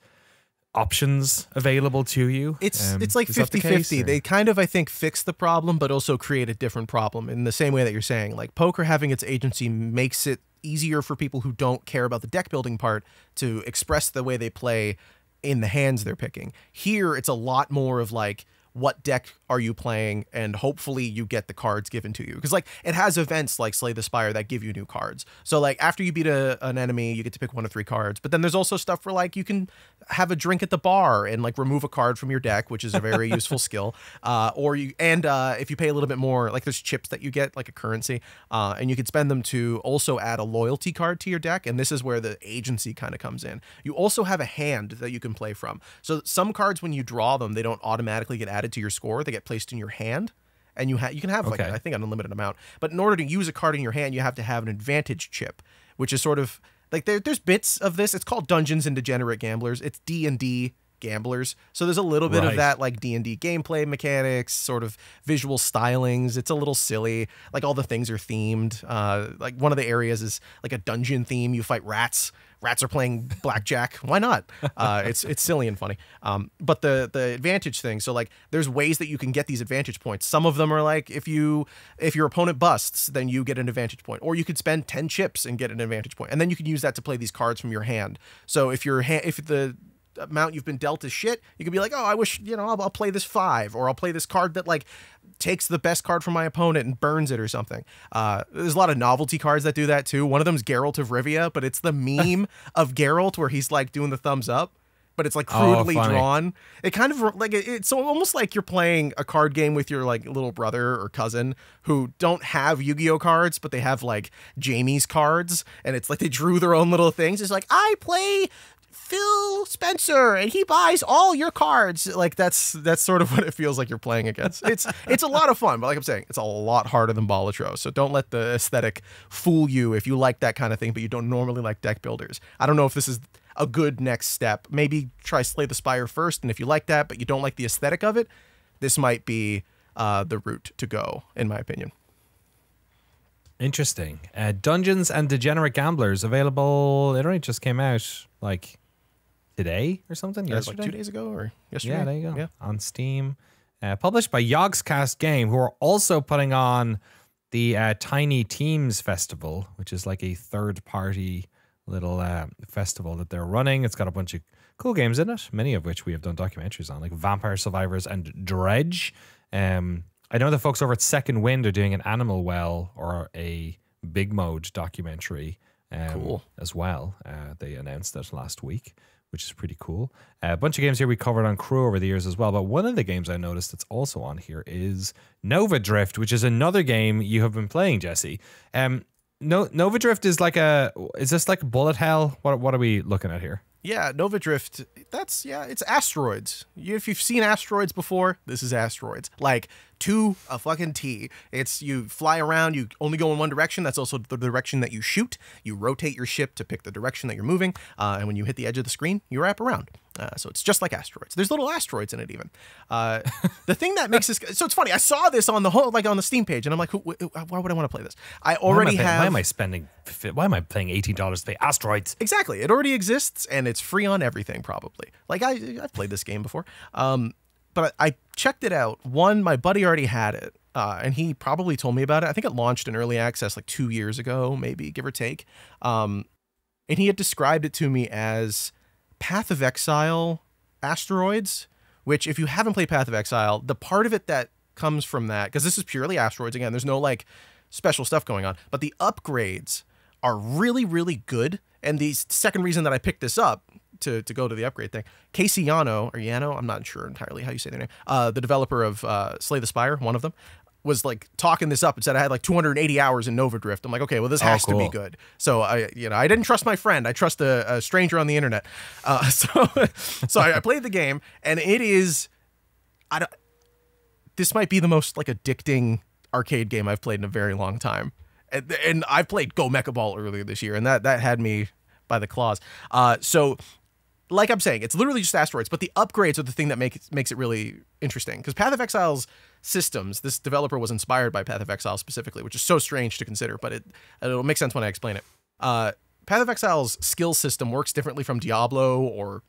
options available to you. It's like 50-50. They kind of, I think, fix the problem, but also create a different problem in the same way that you're saying. Like poker having its agency makes it easier for people who don't care about the deck building part to express the way they play in the hands they're picking. Here, it's a lot more of like, what deck are you playing, and hopefully you get the cards given to you, because like it has events like Slay the Spire that give you new cards. So like after you beat an enemy, you get to pick 1 of 3 cards, but then there's also stuff where like you can have a drink at the bar and like remove a card from your deck, which is a very useful skill. If you pay a little bit more, like there's chips that you get like a currency, and you can spend them to also add a loyalty card to your deck, and this is where the agency kind of comes in. You also have a hand that you can play from. So some cards, when you draw them, they don't automatically get added to your score. They get placed in your hand, and you can have like I think an unlimited amount. But in order to use a card in your hand, you have to have an advantage chip, which is sort of like there's bits of this. It's called Dungeons and Degenerate Gamblers. It's D&D Gamblers. So there's a little bit of Right. that like D&D gameplay mechanics, sort of visual stylings. It's a little silly. Like all the things are themed. Like one of the areas is like a dungeon theme. You fight rats. Rats are playing blackjack. Why not? It's silly and funny. But the advantage thing. So like there's ways that you can get these advantage points. Some of them are like if your opponent busts, then you get an advantage point, or you could spend 10 chips and get an advantage point, and then you can use that to play these cards from your hand. So if the amount you've been dealt is shit, you could be like, oh, I wish, I'll play this 5, or I'll play this card that like takes the best card from my opponent and burns it or something. There's a lot of novelty cards that do that too. One of them is Geralt of Rivia, but it's the meme of Geralt where he's like doing the thumbs up, but it's like crudely drawn. It kind of like it's almost like you're playing a card game with your like little brother or cousin who don't have Yu-Gi-Oh cards, but they have like Jamie's cards, and it's like they drew their own little things. It's like, I play Phil Spencer and he buys all your cards. Like that's sort of what it feels like you're playing against. It's a lot of fun, but like I'm saying, it's a lot harder than Balatro. So don't let the aesthetic fool you if you like that kind of thing, but you don't normally like deck builders. I don't know if this is a good next step. Maybe try Slay the Spire first, and if you like that, but you don't like the aesthetic of it, this might be the route to go, in my opinion. Interesting. Dungeons and Degenerate Gamblers available. It only just came out like today or something. Yesterday, like 2 days ago or yesterday. Yeah, there you go. Yeah. On Steam. Published by Yogscast Game, who are also putting on the Tiny Teams Festival, which is like a third-party little festival that they're running. It's got a bunch of cool games in it, many of which we have done documentaries on, like Vampire Survivors and Dredge. I know the folks over at Second Wind are doing an Animal Well or a Big Mode documentary Cool. as well. They announced that last week, which is pretty cool. A bunch of games here we covered on Crew over the years as well, but one of the games I noticed that's also on here is Nova Drift, which is another game you have been playing, Jesse. Nova Drift is is this like bullet hell? What are we looking at here? Yeah, Nova Drift, it's asteroids. If you've seen asteroids before, this is asteroids. Like, to a fucking T. You fly around, you only go in one direction. That's also the direction that you shoot. You rotate your ship to pick the direction that you're moving. And when you hit the edge of the screen, you wrap around. So it's just like asteroids. There's little asteroids in it even. The thing that makes this... So it's funny. I saw this on the Steam page, and I'm like, why would I want to play this? Why am I paying $18 to play asteroids? Exactly. It already exists, and it's free on everything, probably. Like, I've played this game before. But I checked it out. One, my buddy already had it, and he probably told me about it. I think it launched in early access like 2 years ago, maybe, give or take. And he had described it to me as Path of Exile asteroids, which if you haven't played Path of Exile, the part of it that comes from that, because this is purely asteroids, again, there's no like special stuff going on, but the upgrades are really, really good. And the second reason that I picked this up to go to the upgrade thing, Casey Yano, or Yano, I'm not sure entirely how you say their name, the developer of Slay the Spire, one of them, was like talking this up and said I had like 280 hours in Nova Drift. I'm like, okay, well, this has to be good. So I didn't trust my friend. I trust a stranger on the internet. So I played the game, and it is, this might be the most like addicting arcade game I've played in a very long time. And I played Go Mecha Ball earlier this year, and that had me by the claws. So like I'm saying, it's literally just asteroids, but the upgrades are the thing that makes it really interesting. Because Path of Exile's systems, this developer was inspired by Path of Exile specifically, which is so strange to consider, but it'll make sense when I explain it. Path of Exile's skill system works differently from Diablo or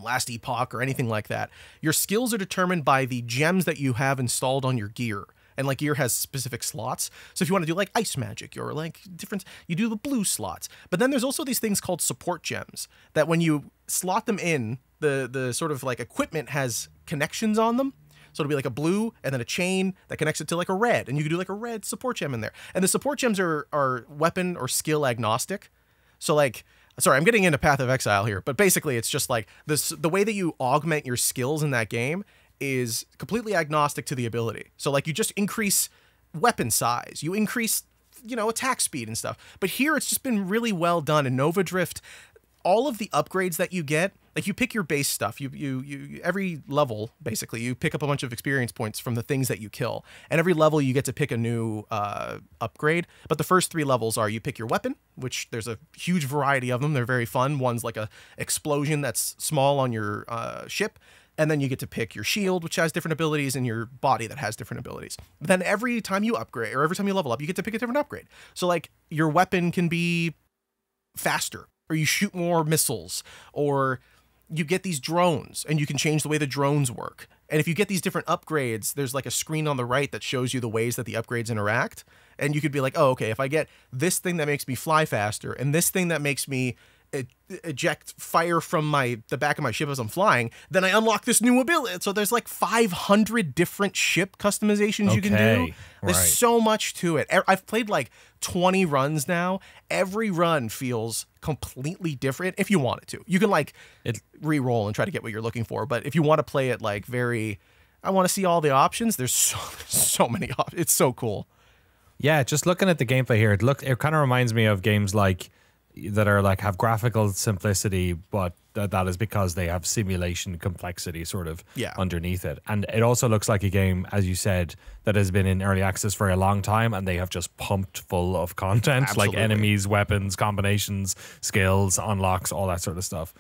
Last Epoch or anything like that. Your skills are determined by the gems that you have installed on your gear. And like gear has specific slots. So if you want to do like ice magic or like different, you do the blue slots. But then there's also these things called support gems that when you slot them in, the sort of like equipment has connections on them. So it'll be like a blue and then a chain that connects it to like a red. And you can do like a red support gem in there. And the support gems are weapon or skill agnostic. So like, sorry, I'm getting into Path of Exile here, but basically it's just like the way that you augment your skills in that game is completely agnostic to the ability. So like you just increase weapon size, you increase, attack speed and stuff. But here it's just been really well done. In Nova Drift, all of the upgrades that you get, like you pick your base stuff. You every level basically you pick up a bunch of experience points from the things that you kill, and every level you get to pick a new upgrade. But the first 3 levels are you pick your weapon, which there's a huge variety of them. They're very fun. One's like a explosion that's small on your ship. And then you get to pick your shield, which has different abilities, and your body that has different abilities. But then every time you upgrade, or every time you level up, you get to pick a different upgrade. So like your weapon can be faster, or you shoot more missiles, or you get these drones, and you can change the way the drones work. And if you get these different upgrades, there's like a screen on the right that shows you the ways that the upgrades interact. And you could be like, oh, okay, if I get this thing that makes me fly faster, and this thing that makes me eject fire from the back of my ship as I'm flying, then I unlock this new ability. So there's like 500 different ship customizations you can do. There's so much to it. I've played like 20 runs now. Every run feels completely different if you want it to. You can like re-roll and try to get what you're looking for. But if you want to play it like I want to see all the options, there's so many options. It's so cool. Yeah, just looking at the gameplay here, it kind of reminds me of games like that are like have graphical simplicity, but that is because they have simulation complexity sort of underneath it. And it also looks like a game, as you said, that has been in early access for a long time, and they have just pumped full of content. Absolutely. Like enemies, weapons, combinations, skills, unlocks, all that sort of stuff.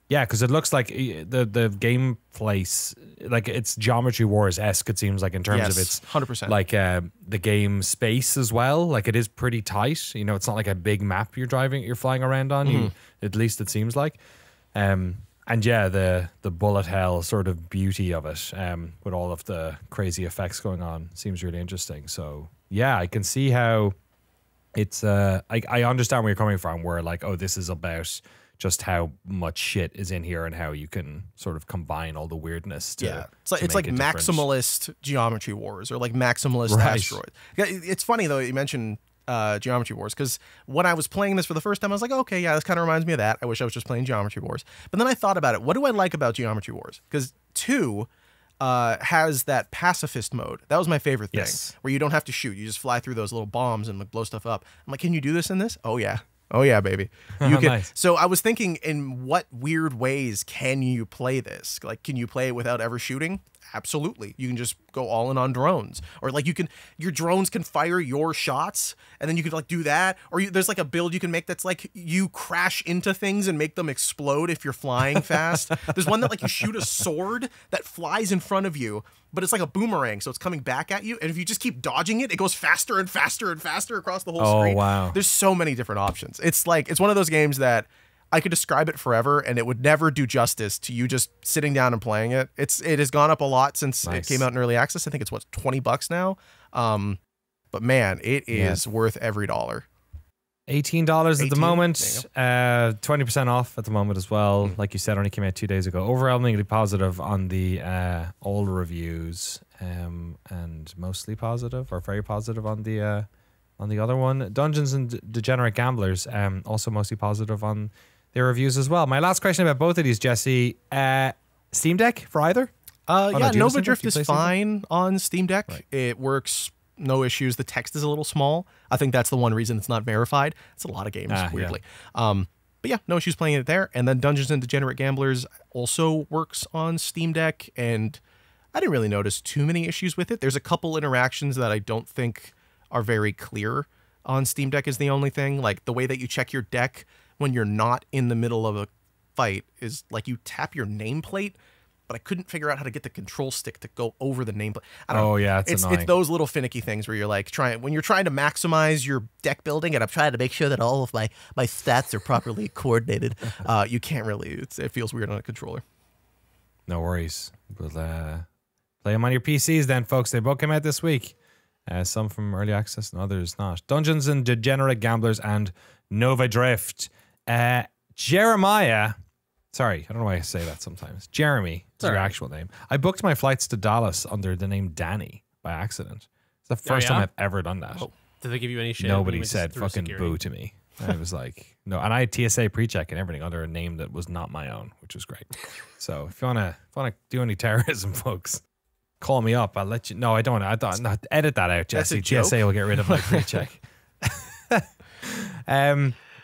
Yeah, because it looks like the gameplay, like it's Geometry Wars-esque, it seems like, in terms of its 100%. Like the game space as well. Like it is pretty tight. You know, it's not like a big map you're flying around on. At least it seems like. And yeah, the bullet hell sort of beauty of it, with all of the crazy effects going on, seems really interesting. So yeah, I can see how it's. I understand where you're coming from. Where like, oh, this is about just how much shit is in here and how you can sort of combine all the weirdness to it's like maximalist Geometry Wars, or like maximalist asteroids. It's funny though you mentioned Geometry Wars, because when I was playing this for the first time I was like, okay, yeah, this kind of reminds me of that. I wish I was just playing Geometry Wars. But then I thought about it. What do I like about Geometry Wars? Because 2 has that pacifist mode. That was my favorite thing, where you don't have to shoot. You just fly through those little bombs and like blow stuff up. I'm like, can you do this in this? Oh yeah. Oh yeah, baby. You can. Nice. So I was thinking, in what weird ways can you play this? Like, can you play it without ever shooting? Absolutely. You can just go all in on drones, or like your drones can fire your shots, and then you could like do that. Or there's like a build you can make that's like you crash into things and make them explode if you're flying fast. There's one that like you shoot a sword that flies in front of you, but it's like a boomerang, so it's coming back at you. And if you just keep dodging it, it goes faster and faster and faster across the whole screen. Oh, wow. There's so many different options. It's one of those games that I could describe it forever, and it would never do justice to you just sitting down and playing it. It has gone up a lot since it came out in early access. I think it's $20 now. But man, it is worth every dollar. $18 at the moment, 20% off at the moment as well. Like you said, only came out 2 days ago. Overwhelmingly positive on the all reviews, and mostly positive, or very positive on the other one. Dungeons and Degenerate Gamblers, also mostly positive on their reviews as well. My last question about both of these, Jesse, Steam Deck for either? Nova Drift is fine on Steam Deck. Right. It works. No issues. The text is a little small. I think that's the one reason it's not verified. It's a lot of games, weirdly. Yeah. But yeah, no issues playing it there. And then Dungeons and Degenerate Gamblers also works on Steam Deck, and I didn't really notice too many issues with it. There's a couple interactions that I don't think are very clear on Steam Deck is the only thing. Like the way that you check your deck when you're not in the middle of a fight is like you tap your nameplate, but I couldn't figure out how to get the control stick to go over the nameplate. I don't know. Yeah, it's annoying. It's those little finicky things where you're like when you're trying to maximize your deck building, and I'm trying to make sure that all of my stats are properly coordinated. You can't really. It feels weird on a controller. No worries. We'll play them on your PCs then, folks. They both came out this week. Some from early access and others not. Dungeons and Degenerate Gamblers and Nova Drift. Jeremiah. Sorry, I don't know why I say that sometimes. Jeremy is your actual name. I booked my flights to Dallas under the name Danny by accident. It's the first time I've ever done that. Oh. Did they give you any shit? Nobody said fucking boo to me. I was like, no. And I had TSA pre-check and everything under a name that was not my own, which was great. So if you want to do any terrorism, folks, call me up. I'll let you. No, I don't. I thought, no, edit that out, Jesse. TSA will get rid of my pre-check.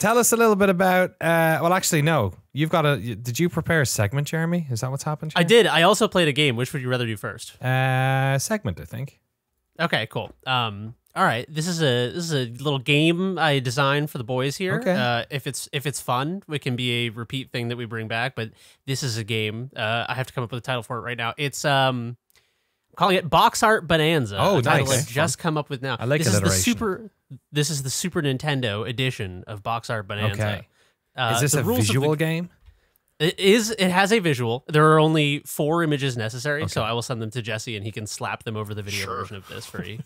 tell us a little bit about. Well, actually, no. You've got a. Did you prepare a segment, Jeremy? Is that what's happened? I did. I also played a game. Which would you rather do first? Segment, I think. Okay, cool. All right. This is a little game I designed for the boys here. Okay. If it's fun, it can be a repeat thing that we bring back. But this is a game. I have to come up with a title for it right now. It's calling it Boxart Bonanza. Oh, a title nice. I've just come up with now. I like this alliteration. This is the Super Nintendo edition of Boxart Bonanza. Okay. Is this a visual game? It is. It has a visual. There are only 4 images necessary, so I will send them to Jesse, and he can slap them over the video version of this very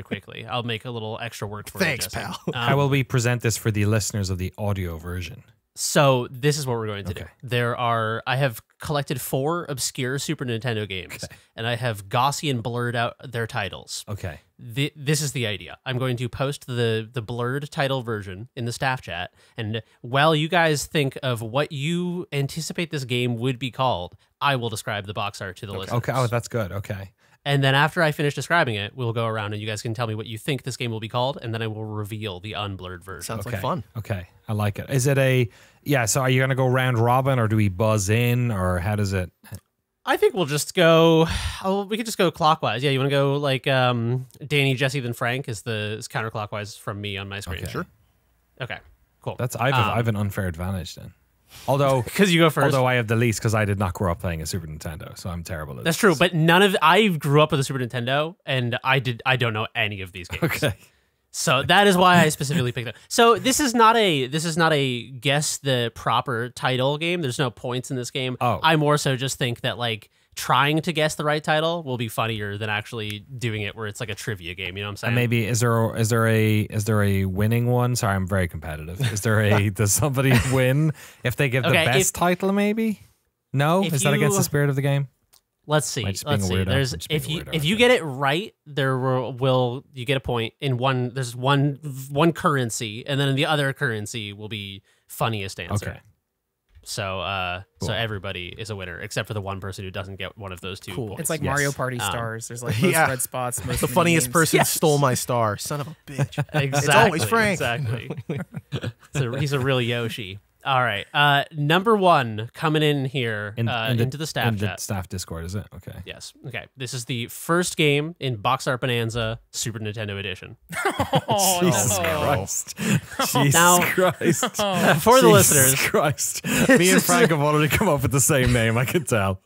quickly. I'll make a little extra work for you, Jesse. pal. How will we present this for the listeners of the audio version? So this is what we're going to do. I have collected 4 obscure Super Nintendo games, and I have Gaussian blurred out their titles. Okay. This is the idea. I'm going to post the blurred title version in the staff chat, and while you guys think of what you anticipate this game would be called, I will describe the box art to the listeners. Okay. Oh, that's good. Okay. And then after I finish describing it, we'll go around and you guys can tell me what you think this game will be called, and then I will reveal the unblurred version. Sounds like fun. Okay. I like it. Is it so are you going to go round robin, or do we buzz in, or how does it? I think we'll just go. Oh, we could just go clockwise. Yeah, you want to go like Danny, Jesse, then Frank is counterclockwise from me on my screen. Okay. Sure. Okay. Cool. I have an unfair advantage then. Although, because you go first. Although I have the least, because I did not grow up playing a Super Nintendo, so I'm terrible at That's this. true, but I grew up with a Super Nintendo, and I don't know any of these games. Okay. So that is why I specifically picked it. So this is not a guess the proper title game. There's no points in this game. Oh. I more so just think that like trying to guess the right title will be funnier than actually doing it where it's like a trivia game. You know what I'm saying? And maybe is there a winning one? Sorry, I'm very competitive. Is there does somebody win if they give the best title? Maybe. No, is that against the spirit of the game? Let's see. There's if you get it right, you get a point in one. There's one currency, and then in the other currency will be funniest answer. Okay. So so everybody is a winner except for the one person who doesn't get one of those 2 points. It's like Mario Party stars. There's like most red spots. Most The funniest games. person stole my star. Son of a bitch. Exactly. It's always Frank. Exactly. He's a real Yoshi. All right. Number 1 coming in here into the staff chat. The staff Discord, is it? Okay. Yes. Okay. This is the first game in Boxart Bonanza Super Nintendo Edition. Jesus Christ. Now, Christ. For the listeners. Christ. Me and Frank have already come up with the same name, I can tell.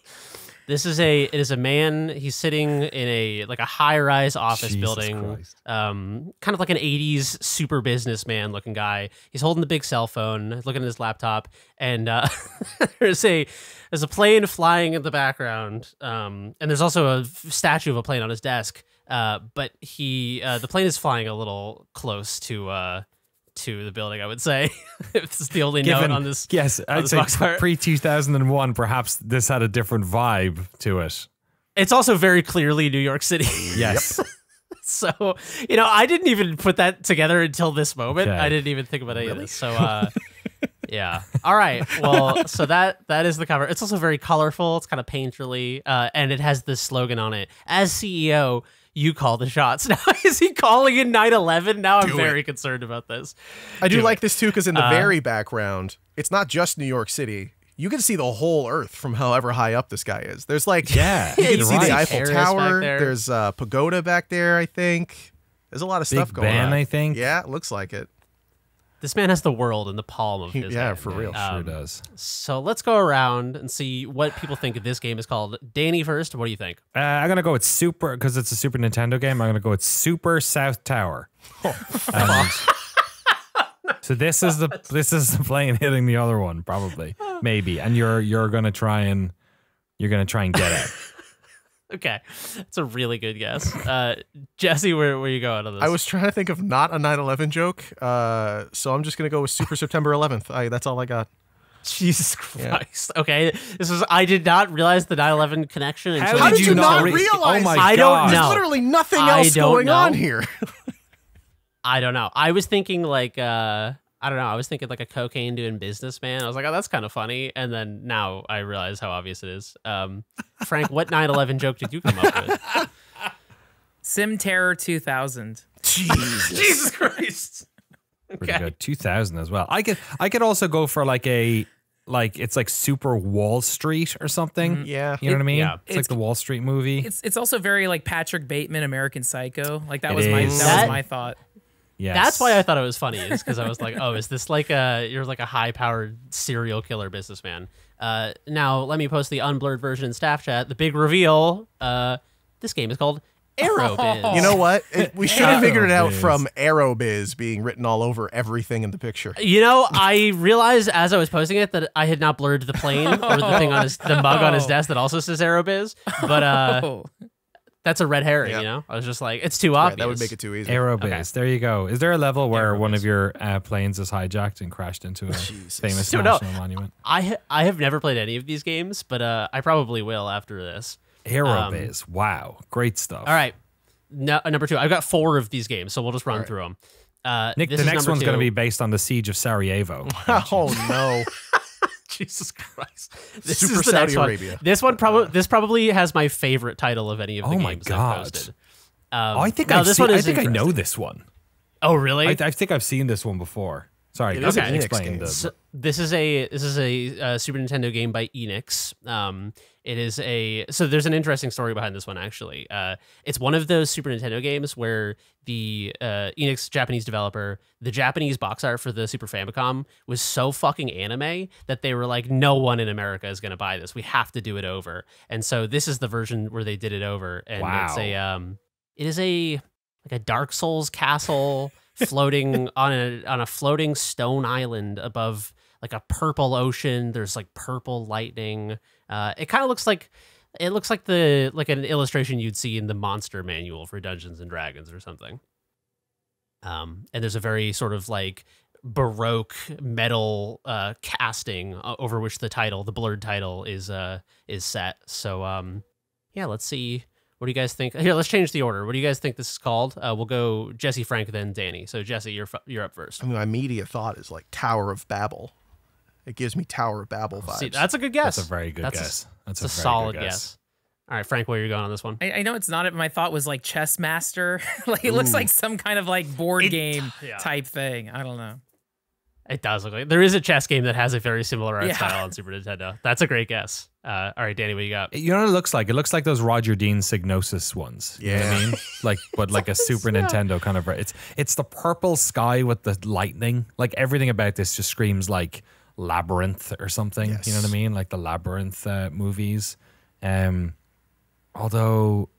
It is a man. He's sitting in a high-rise office building, kind of like an 80s super businessman looking guy. He's holding the big cell phone, looking at his laptop, and there's a plane flying in the background, and there's also a statue of a plane on his desk. But the plane is flying a little close to the building, I would say. It's the only note on this. Yes, I'd say pre-2001, perhaps this had a different vibe to it. It's also very clearly New York City. Yes. So, I didn't even put that together until this moment. Okay. I didn't even think about any of this. So, yeah. All right. Well, so that is the cover. It's also very colorful. It's kind of painterly, and it has this slogan on it. As CEO, you call the shots. Now, is he calling in 9/11? Now I'm very concerned about this. I do like this too, because in the very background, it's not just New York City. You can see the whole Earth from however high up this guy is. There's you can see the Eiffel Tower. There's a pagoda back there, I think. There's a lot of stuff going on. I think. Yeah, it looks like it. This man has the world in the palm of his hand. Yeah, for real. Sure does. So let's go around and see what people think of this game is called. Danny first, what do you think? I'm going to go with Super, because it's a Super Nintendo game. I'm going to go with Super South Tower. So this is the plane hitting the other one, probably. Maybe. And you're going to try and get it. Okay, that's a really good guess. Jesse, where are you going on this? I was trying to think of not a 9/11 joke, so I'm just going to go with Super September 11th. That's all I got. Jesus Christ. Yeah. Okay, I did not realize the 9/11 connection. How did you not realize? Oh my God. I don't know. There's literally nothing else going on here. I don't know. I was thinking I don't know. I was thinking like a cocaine doing businessman. I was like, oh, that's kind of funny. And then now I realize how obvious it is. Frank, what 9/11 joke did you come up with? Sim Terror 2000. Jesus Christ. Pretty good. 2000 as well. I could also go for it's like Super Wall Street or something. Yeah. You know what I mean? Yeah. It's like the Wall Street movie. It's also very like Patrick Bateman, American Psycho. Like that was is. my thought. Yes. That's why I thought it was funny, is because I was like, oh, is this like you're like a high-powered serial killer businessman? Now, let me post the unblurred version in staff chat. The big reveal, this game is called Aerobiz. You know what? We should have figured it out Aerobiz. from Aerobiz being written all over everything in the picture. You know, I realized as I was posting it that I had not blurred the plane or the thing on the mug on his desk that also says Aerobiz, but that's a red herring, you know? I was just like, it's too obvious. That would make it too easy. Aerobiz. Okay. There you go. Is there a level where one Aerobiz. of your planes is hijacked and crashed into a famous Dude, no. national monument? I have never played any of these games, but I probably will after this. Aerobiz. Wow. Great stuff. All right. No, number 2. I've got 4 of these games, so we'll just run through them. Nick, the next one's going to be based on the siege of Sarajevo. Oh no. Jesus Christ. This Super is the Saudi next one. Arabia. This probably has my favorite title of any of the Oh my games God. I've posted. I think now I've this seen, one I is think I know interesting. this one. Oh, really? I think I've seen this one before. Sorry, It is an Okay. Enix explain game. the. So this is a Super Nintendo game by Enix. It is so there's an interesting story behind this one actually. It's one of those Super Nintendo games where the Enix Japanese developer, the Japanese box art for the Super Famicom was so fucking anime that they were like, no one in America is gonna buy this. We have to do it over. And so this is the version where they did it over. And it is like a Dark Souls castle floating on a floating stone island above like a purple ocean. There's like purple lightning. It kind of looks like an illustration you'd see in the monster manual for Dungeons and Dragons or something. And there's a very sort of like Baroque metal casting over which the blurred title is set. So yeah, let's see. What do you guys think? Here, let's change the order. What do you guys think this is called? We'll go Jesse, Frank, then Danny. So Jesse, you're up first. I mean, my immediate thought is like Tower of Babel. It gives me Tower of Babel vibes. See, that's a good guess. That's a very good guess. That's a very solid good guess. All right, Frank, where are you going on this one? I know it's not it. My thought was like Chess Master. Like it looks like some kind of like board game type thing. I don't know. It does look like there is a chess game that has a very similar art Yeah. style on Super Nintendo. That's a great guess. All right, Danny, what you got? You know what it looks like? It looks like those Roger Dean Signosis ones. You know what I mean? But like a Super Nintendo kind of. It's the purple sky with the lightning. Like everything about this just screams like Labyrinth or something. Yes. You know what I mean? Like the Labyrinth movies. Although,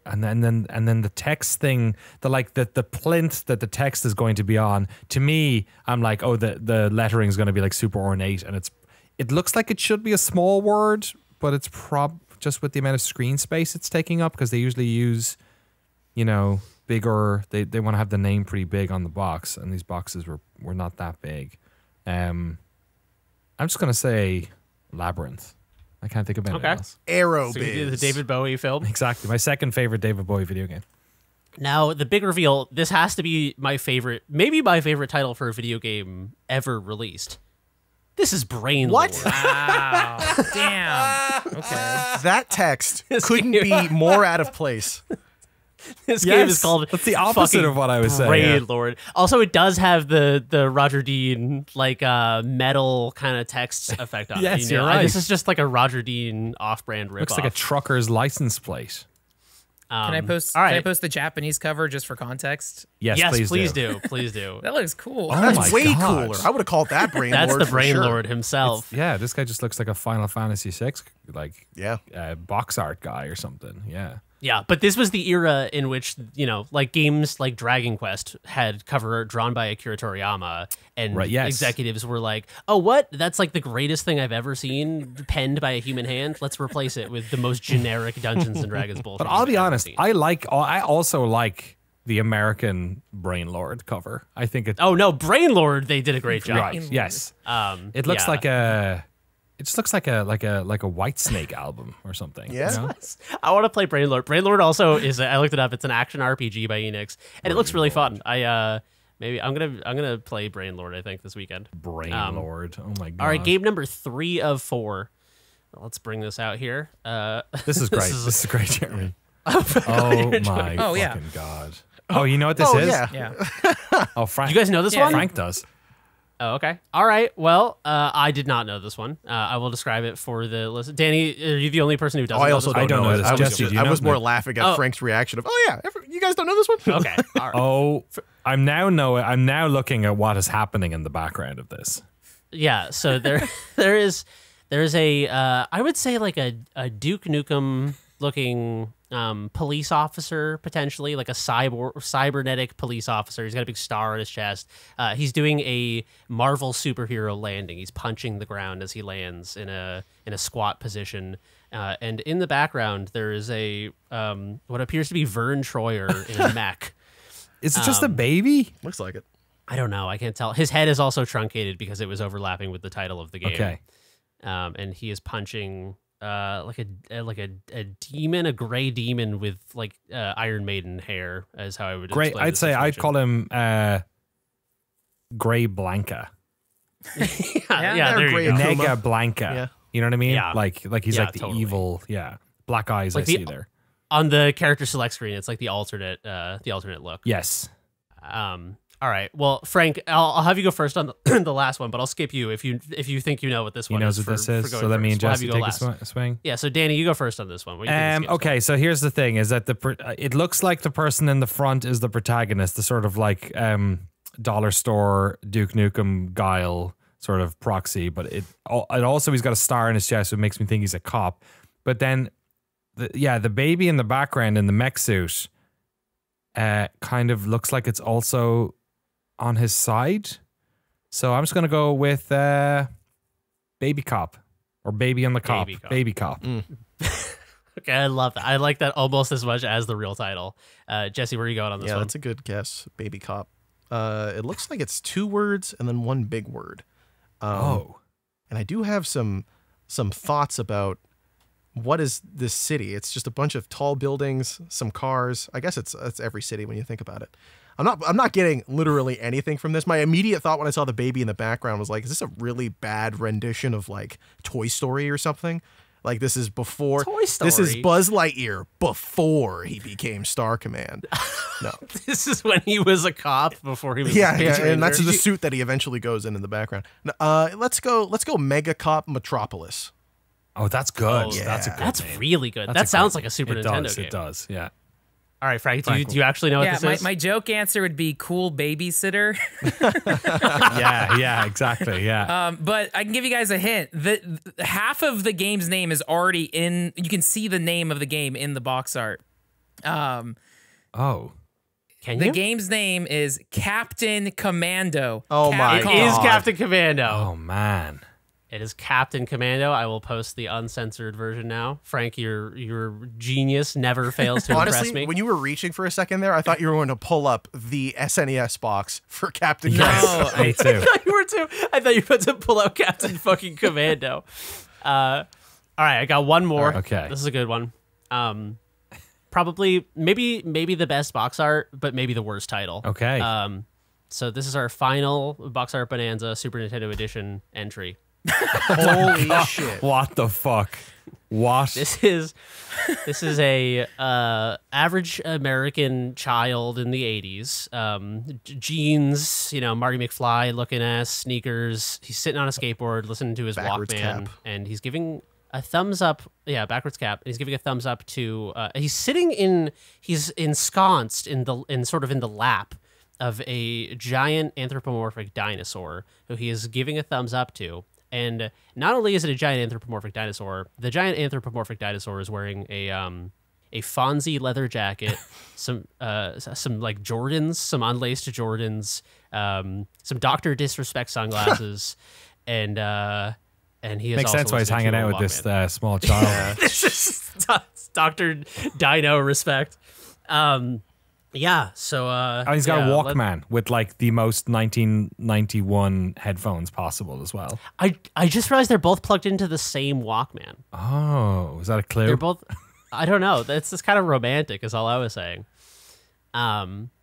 and then the text thing, the plinth that the text is going to be on. To me, I'm like, oh, the lettering is going to be like super ornate, and it looks like it should be a small word, but it's just with the amount of screen space it's taking up, because they usually use, bigger. They want to have the name pretty big on the box, and these boxes were not that big. I'm just gonna say Labyrinth. I can't think of anything else. Aerobiz. So you do the David Bowie film. Exactly. My second favorite David Bowie video game. Now, the big reveal, this has to be my favorite, maybe my favorite title for a video game ever released. This is Brain What? Lord. Wow. Damn. Okay. That text couldn't be more out of place. This game is called That's the opposite fucking of what I was saying. Brain Yeah. Lord. Also, it does have the Roger Dean like metal kind of text effect on it. Yes, you're right. This is just like a Roger Dean off-brand ripoff. Looks like a trucker's license plate. Can I post? all right. Can I post the Japanese cover just for context? Yes, Yes, please do. Please do. That looks cool. Oh That's my way God. cooler. I would have called that Brain That's Lord the for Brain sure. Lord himself. Yeah, this guy just looks like a Final Fantasy VI, like Yeah. box art guy or something. Yeah. Yeah, but this was the era in which, like games like Dragon Quest had cover art drawn by Akira Toriyama, and Right, yes. executives were like, oh, what? That's like the greatest thing I've ever seen penned by a human hand. Let's replace it with the most generic Dungeons and Dragons bullshit. But I'll be you've ever honest, seen." I also like the American Brain Lord cover. I think it. Oh, no, Brain Lord, they did a great job. Right. Yes. It looks yeah. like a. It just looks like a White Snake album or something. Yeah. You know? I want to play Brain Lord. Brain Lord also is, I looked it up, it's an action RPG by Enix, and it looks really fun. Maybe I'm gonna play Brain Lord, I think, this weekend. Brain Lord. Oh my God. All right, game number 3 of 4. Let's bring this out here. This is great. This is great, Jeremy. Oh my Oh, yeah. fucking God. Oh, you know what this is? Yeah. Oh, Frank. You guys know this one? Frank does. Oh, okay. All right. Well, I did not know this one. I will describe it for the listen. Danny, are you the only person who doesn't I know also this one? don't know this. it. Jesse, do you I know was more it? laughing at Frank's reaction of, "Oh yeah, you guys don't know this one?" Okay. All right. Oh, I'm now looking at what is happening in the background of this. Yeah. So there's a I would say like a Duke Nukem looking police officer, potentially like a cybernetic police officer. He's got a big star on his chest. He's doing a Marvel superhero landing. He's punching the ground as he lands in a squat position. And in the background there is a what appears to be Vern Troyer in a mech. Is it just a baby? Looks like it. I don't know. I can't tell. His head is also truncated because it was overlapping with the title of the game. Okay. And he is punching like a demon, a gray demon with like Iron Maiden hair, is how I would. Great. explain I'd the say I'd situation. call him Gray Blanca. yeah, they're there gray you go. Akuma. Nega Blanca. Yeah. You know what I mean? Yeah. Like he's Yeah, like the totally. evil. Yeah. Black eyes. Like I the- see there. On the character select screen, it's like the alternate look. Yes. All right. Well, Frank, I'll have you go first on the last one, but I'll skip you if you think you know what this He one knows is. what this for is. going So let me first. and We'll have Jesse you go take a last. swing. Yeah. So Danny, you go first on this one. What do you think this game's Okay, so here's the thing: is that it looks like the person in the front is the protagonist, the sort of like dollar store Duke Nukem guile sort of proxy, but it also he's got a star in his chest, so it makes me think he's a cop. But then, the baby in the background in the mech suit, kind of looks like it's also on his side. So I'm just gonna go with baby cop or baby on the cop, baby cop. Okay, I love that. I like that almost as much as the real title. Jesse, where are you going on this Yeah, one? that's a good guess. Baby cop. It looks like it's 2 words and then 1 big word. And I do have some thoughts about what is this city. It's just a bunch of tall buildings, some cars. I guess it's every city when you think about it. I'm not getting literally anything from this. My immediate thought when I saw the baby in the background was like, is this a really bad rendition of like Toy Story or something? Like this is before Toy Story? This is Buzz Lightyear before he became Star Command. No. This is when he was a cop before he was. Yeah, a Space and that's Ranger. the suit that he eventually goes in the background. Let's go Mega Cop Metropolis. Oh, that's good. Oh, That's a good That's name. really good. That's That sounds good like a Super name. Nintendo It game. It does. Yeah. All right, Frank, do you actually know what Yeah, this is? my joke answer would be cool babysitter. Yeah. Exactly. Yeah. But I can give you guys a hint. The half of the game's name is already in. You can see the name of the game in the box art. Oh. Can The you? game's name is Captain Commando. Oh my It God. is Captain Commando. Oh man. It is Captain Commando. I will post the uncensored version now. Frank, your genius never fails to impress Honestly, me. when you were reaching for a second there, I thought you were going to pull up the SNES box for Captain Yes. Commando. Me too. I thought you were too. I thought you were about to pull out Captain fucking Commando. All right, I got one more. Okay. This is a good one. Probably, maybe the best box art, but maybe the worst title. Okay. So this is our final Boxart Bonanza Super Nintendo Edition entry. Holy shit. What the fuck? What? This is a average American child in the 80s. Jeans, Marty McFly looking ass, sneakers. He's sitting on a skateboard listening to his Backwards Walkman, cap. and he's giving a thumbs up. Yeah, backwards cap. He's giving a thumbs up to. He's ensconced in the lap of a giant anthropomorphic dinosaur who he is giving a thumbs up to. And not only is it a giant anthropomorphic dinosaur, the giant anthropomorphic dinosaur is wearing a Fonzie leather jacket, some like Jordans, some unlaced Jordans, some Dr. Disrespect sunglasses, and he is Makes also sense why he's listening hanging to a out with this Walkman. small child. This is Dr. Dino respect. Yeah, so And he's got a Walkman with like the most 1991 headphones possible as well. I just realized they're both plugged into the same Walkman. Oh, is that a clue? They're both. I don't know. That's just kind of romantic, is all I was saying.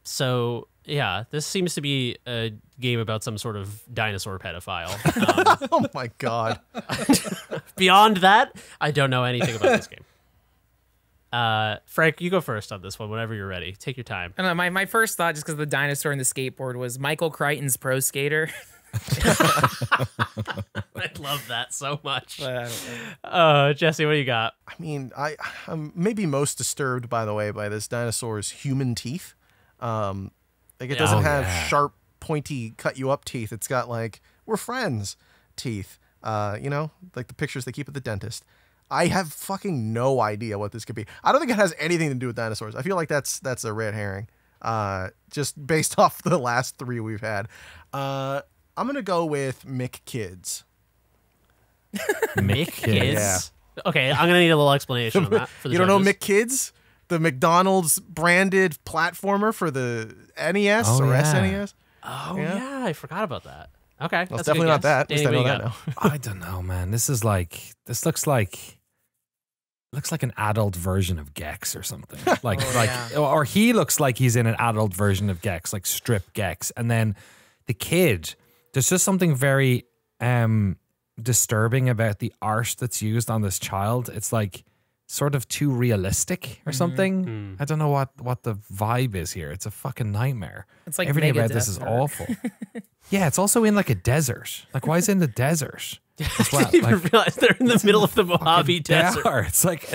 So yeah, this seems to be a game about some sort of dinosaur pedophile. Oh my God. Beyond that, I don't know anything about this game. Frank, you go first on this one whenever you're ready. Take your time. I don't know, my first thought, just because the dinosaur and the skateboard, was Michael Crichton's Pro Skater. I love that so much. But Jesse, what do you got? I mean, I'm maybe most disturbed, by the way, by this dinosaur's human teeth. Like it doesn't have sharp, pointy, cut you up teeth. It's got like we're friends teeth. You know, like the pictures they keep at the dentist. I have fucking no idea what this could be. I don't think it has anything to do with dinosaurs. I feel like that's a red herring. Just based off the last 3 we've had. I'm gonna go with Mick Kids. Mick Kids. Yeah. Okay, I'm gonna need a little explanation on that. For the You don't know judges. Mick Kids? The McDonald's branded platformer for the NES or SNES? Oh yeah, I forgot about that. Okay, Well, that's it's a good definitely not guess. that. At least I Danny, know what that you now. I don't know, man. This looks like an adult version of Gex or something. Or he looks like he's in an adult version of Gex, like strip Gex. And then the kid, there's just something very disturbing about the art that's used on this child. It's like sort of too realistic or something. I don't know what the vibe is here. It's a fucking nightmare. It's like everything about Megadeth this is art. awful. Yeah, it's also in like a desert. Like, why is it in the desert? As I well? didn't even Like, realize they're in the middle of the Mojave Desert. they are. It's like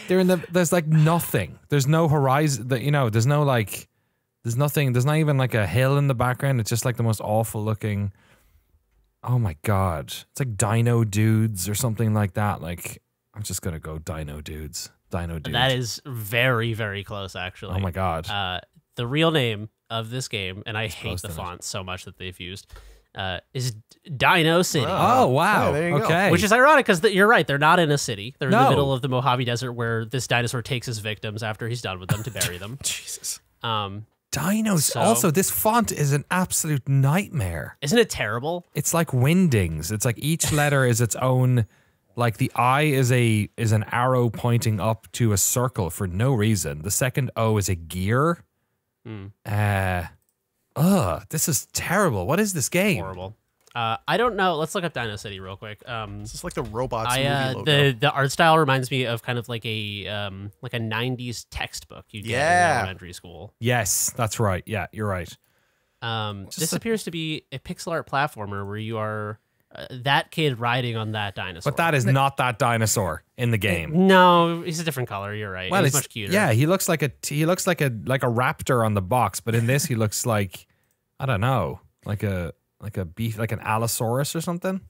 they're in the. There's like nothing. There's no horizon. You know, there's no like. There's nothing. There's not even like a hill in the background. It's just like the most awful looking. Oh my god! It's like Dino Dudes or something like that. Like I'm just gonna go Dino Dudes. Dino Dudes. That is very, very close, actually. Oh my god. The real name of this game, and I hate close the to it. font so much that they've used, is Dino City. Oh wow. Yeah, there you go. Okay. Which is ironic because you're right, they're not in a city. They're in No. the middle of the Mojave Desert where this dinosaur takes his victims after he's done with them to bury them. Jesus. Dinos. So- Also, this font is an absolute nightmare. Isn't it terrible? It's like Wingdings. It's like each letter is its own. Like the I is an arrow pointing up to a circle for no reason. The second O is a gear. This is terrible. What is this game? Horrible. I don't know. Let's look up Dino City real quick. It's just like the robots movie logo. The art style reminds me of kind of like a 90s textbook you'd get in elementary school. Yes, that's right. Yeah, you're right. This appears to be a pixel art platformer where you are that kid riding on that dinosaur. But that is not that dinosaur in the game. No, he's a different color. You're right. Well, he's it's much cuter. Yeah, he looks like a raptor on the box, but in this he looks like I don't know, like a beef, like an Allosaurus or something.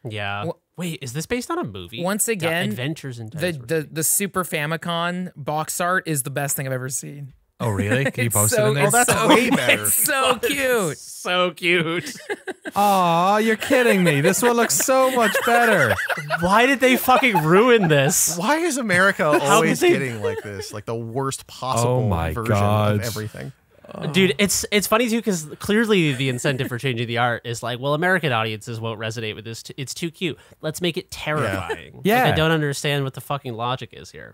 Yeah. Wait, is this based on a movie? Once again, Adventures in Dinosaur the Super Famicom box art is the best thing I've ever seen. Oh, really? Can you It's post so- it in there? oh, that's way better. It's so cute. So cute. Aw, you're kidding me. This one looks so much better. Why did they fucking ruin this? Why is America always could they- getting like this? Like the worst possible Oh my version God. of everything. Dude, it's funny too because clearly the incentive for changing the art is like, well, American audiences won't resonate with this. It's too cute. Let's make it terrifying. Yeah. Like, I don't understand what the fucking logic is here.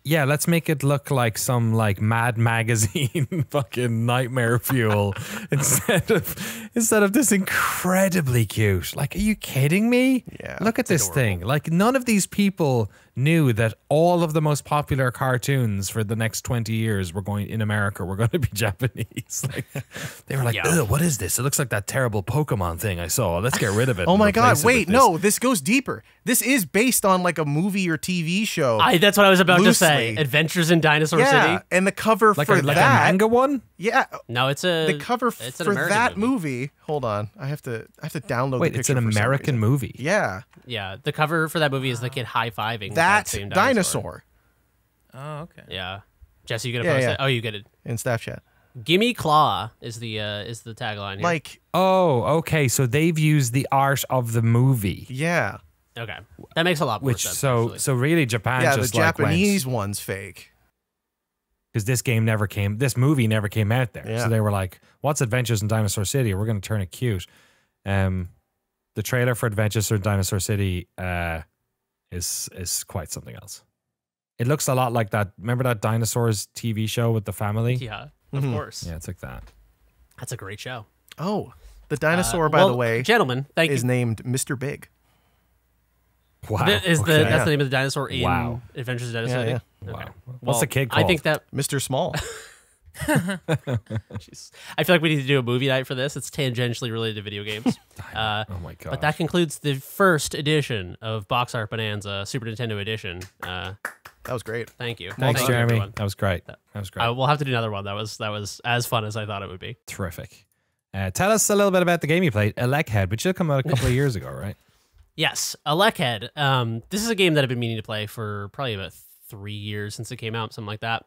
Yeah, let's make it look like some like Mad Magazine fucking nightmare fuel instead of this incredibly cute. Like, are you kidding me? Yeah, Look at this thing. Like, none of these people knew that all of the most popular cartoons for the next 20 years were going in America were going to be Japanese. Like, they were like, Yeah. "Ugh, what is this? It looks like that terrible Pokemon thing I saw. Let's get rid of it." Oh and my God! replace it with Wait, this." no, this goes deeper. This is based on like a movie or TV show. That's what I was about to say. Loosely. Adventures in Dinosaur yeah, City. and the cover Like for a that. manga one. Yeah, No, it's a the cover it's an for American that movie. movie. Hold on, I have to download. Wait, the it's an picture for some American reason. movie. Yeah, Yeah, the cover for that movie is the kid high-fiving that same dinosaur Oh, okay. Yeah. Jesse, you gonna Yeah, post yeah. it? Oh, you get it. in Snapchat. Gimme Claw is the tagline here. Like, Oh, okay. So they've used the art of the movie. yeah, okay, that makes a lot more Which sense. so actually. so really Japan yeah, the just like Japanese one's fake. because this movie never came out there. Yeah. So they were like, "What's Adventures in Dinosaur City? We're going to turn it cute." The trailer for Adventures in Dinosaur City is quite something else. It looks a lot like that. Remember that Dinosaurs TV show with the family? Yeah, of course. Yeah, it's like that. That's a great show. Oh, the dinosaur, by the way, gentlemen, thank is you. named Mr. Big. Wow. That's the name of the dinosaur in Wow. Adventures of Dinosaur. Yeah. Okay. Wow. What's the kid called? I think that Mr. Small. Jeez. I feel like we need to do a movie night for this. It's tangentially related to video games. Oh my god. But that concludes the first edition of Boxart Bonanza, Super Nintendo Edition. That was great. Thank you. Thanks, Thank you, Jeremy. everyone. That was great. We'll have to do another one. That was as fun as I thought it would be. Terrific. Tell us a little bit about the game you played, Elechead, which should come out a couple of years ago, right? Yes, Elechead. This is a game that I've been meaning to play for probably about 3 years since it came out, something like that.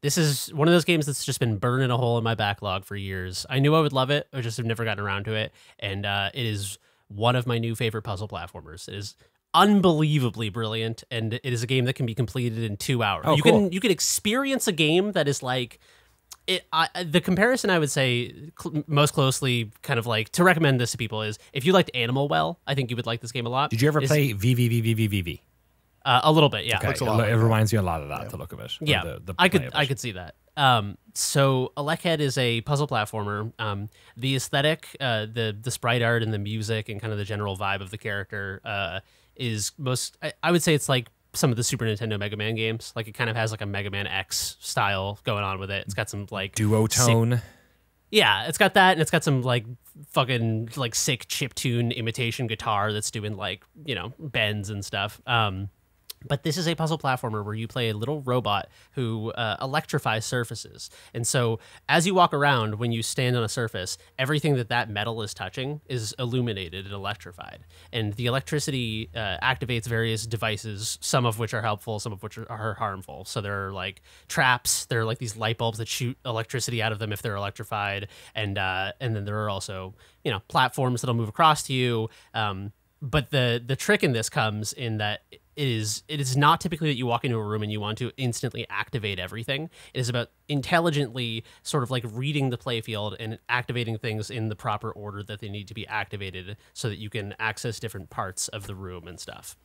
This is one of those games that's just been burning a hole in my backlog for years. I knew I would love it, I just have never gotten around to it, and it is one of my new favorite puzzle platformers. It is unbelievably brilliant, and it is a game that can be completed in 2 hours. Oh, cool. You can experience a game that is like the comparison I would say most closely kind of like to recommend this to people is if you liked Animal Well, I think you would like this game a lot. Did you ever play VVVVVV? A little bit, yeah. Okay. It reminds you a lot of that, the look of it. Yeah, I could see that. So Elechead is a puzzle platformer. The aesthetic, the sprite art and the music and kind of the general vibe of the character is most. I would say it's like some of the Super Nintendo Mega Man games. Like it kind of has like a Mega Man X style going on with it. It's got some like duotone. Yeah, it's got that, and it's got some like fucking like sick chiptune imitation guitar that's doing like bends and stuff. But this is a puzzle platformer where you play a little robot who electrifies surfaces. And so as you walk around, when you stand on a surface, everything that metal is touching is illuminated and electrified. And the electricity activates various devices, some of which are helpful, some of which are harmful. So there are like traps, there are like these light bulbs that shoot electricity out of them if they're electrified. And then there are also, platforms that'll move across to you. But the trick in this comes in that it is not typically that you walk into a room and you want to instantly activate everything. It is about intelligently sort of like reading the playfield and activating things in the proper order that they need to be activated so that you can access different parts of the room and stuff.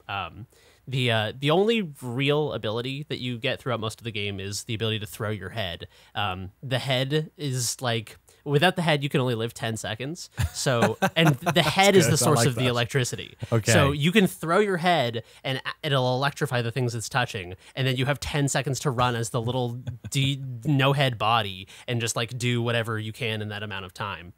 The only real ability that you get throughout most of the game is the ability to throw your head. The head is like... Without the head, you can only live 10 seconds. So, and the head is the source of the electricity. Okay. So you can throw your head and it'll electrify the things it's touching. And then you have 10 seconds to run as the little no head body and just like do whatever you can in that amount of time.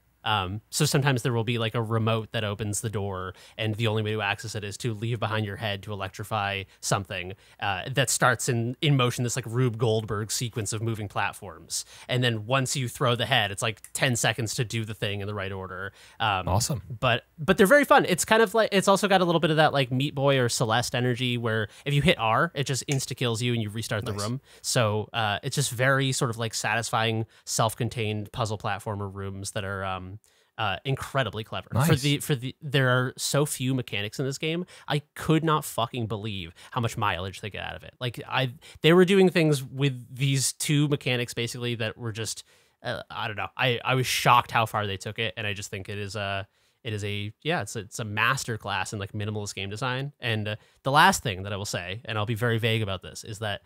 So sometimes there will be like a remote that opens the door, and the only way to access it is to leave behind your head to electrify something that starts in motion this like Rube Goldberg sequence of moving platforms. And then once you throw the head, it's like 10 seconds to do the thing in the right order. Awesome. But they're very fun. It's kind of like, it's also got a little bit of that like Meat Boy or Celeste energy where if you hit R, it just insta kills you and you restart the room. So it's just very sort of like satisfying, self-contained puzzle platformer rooms that are incredibly clever. Nice. There are so few mechanics in this game. I could not fucking believe how much mileage they get out of it. Like they were doing things with these two mechanics basically that were just I don't know. I was shocked how far they took it, and I just think it's a master class in like minimalist game design. And the last thing that I will say, and I'll be very vague about this, is that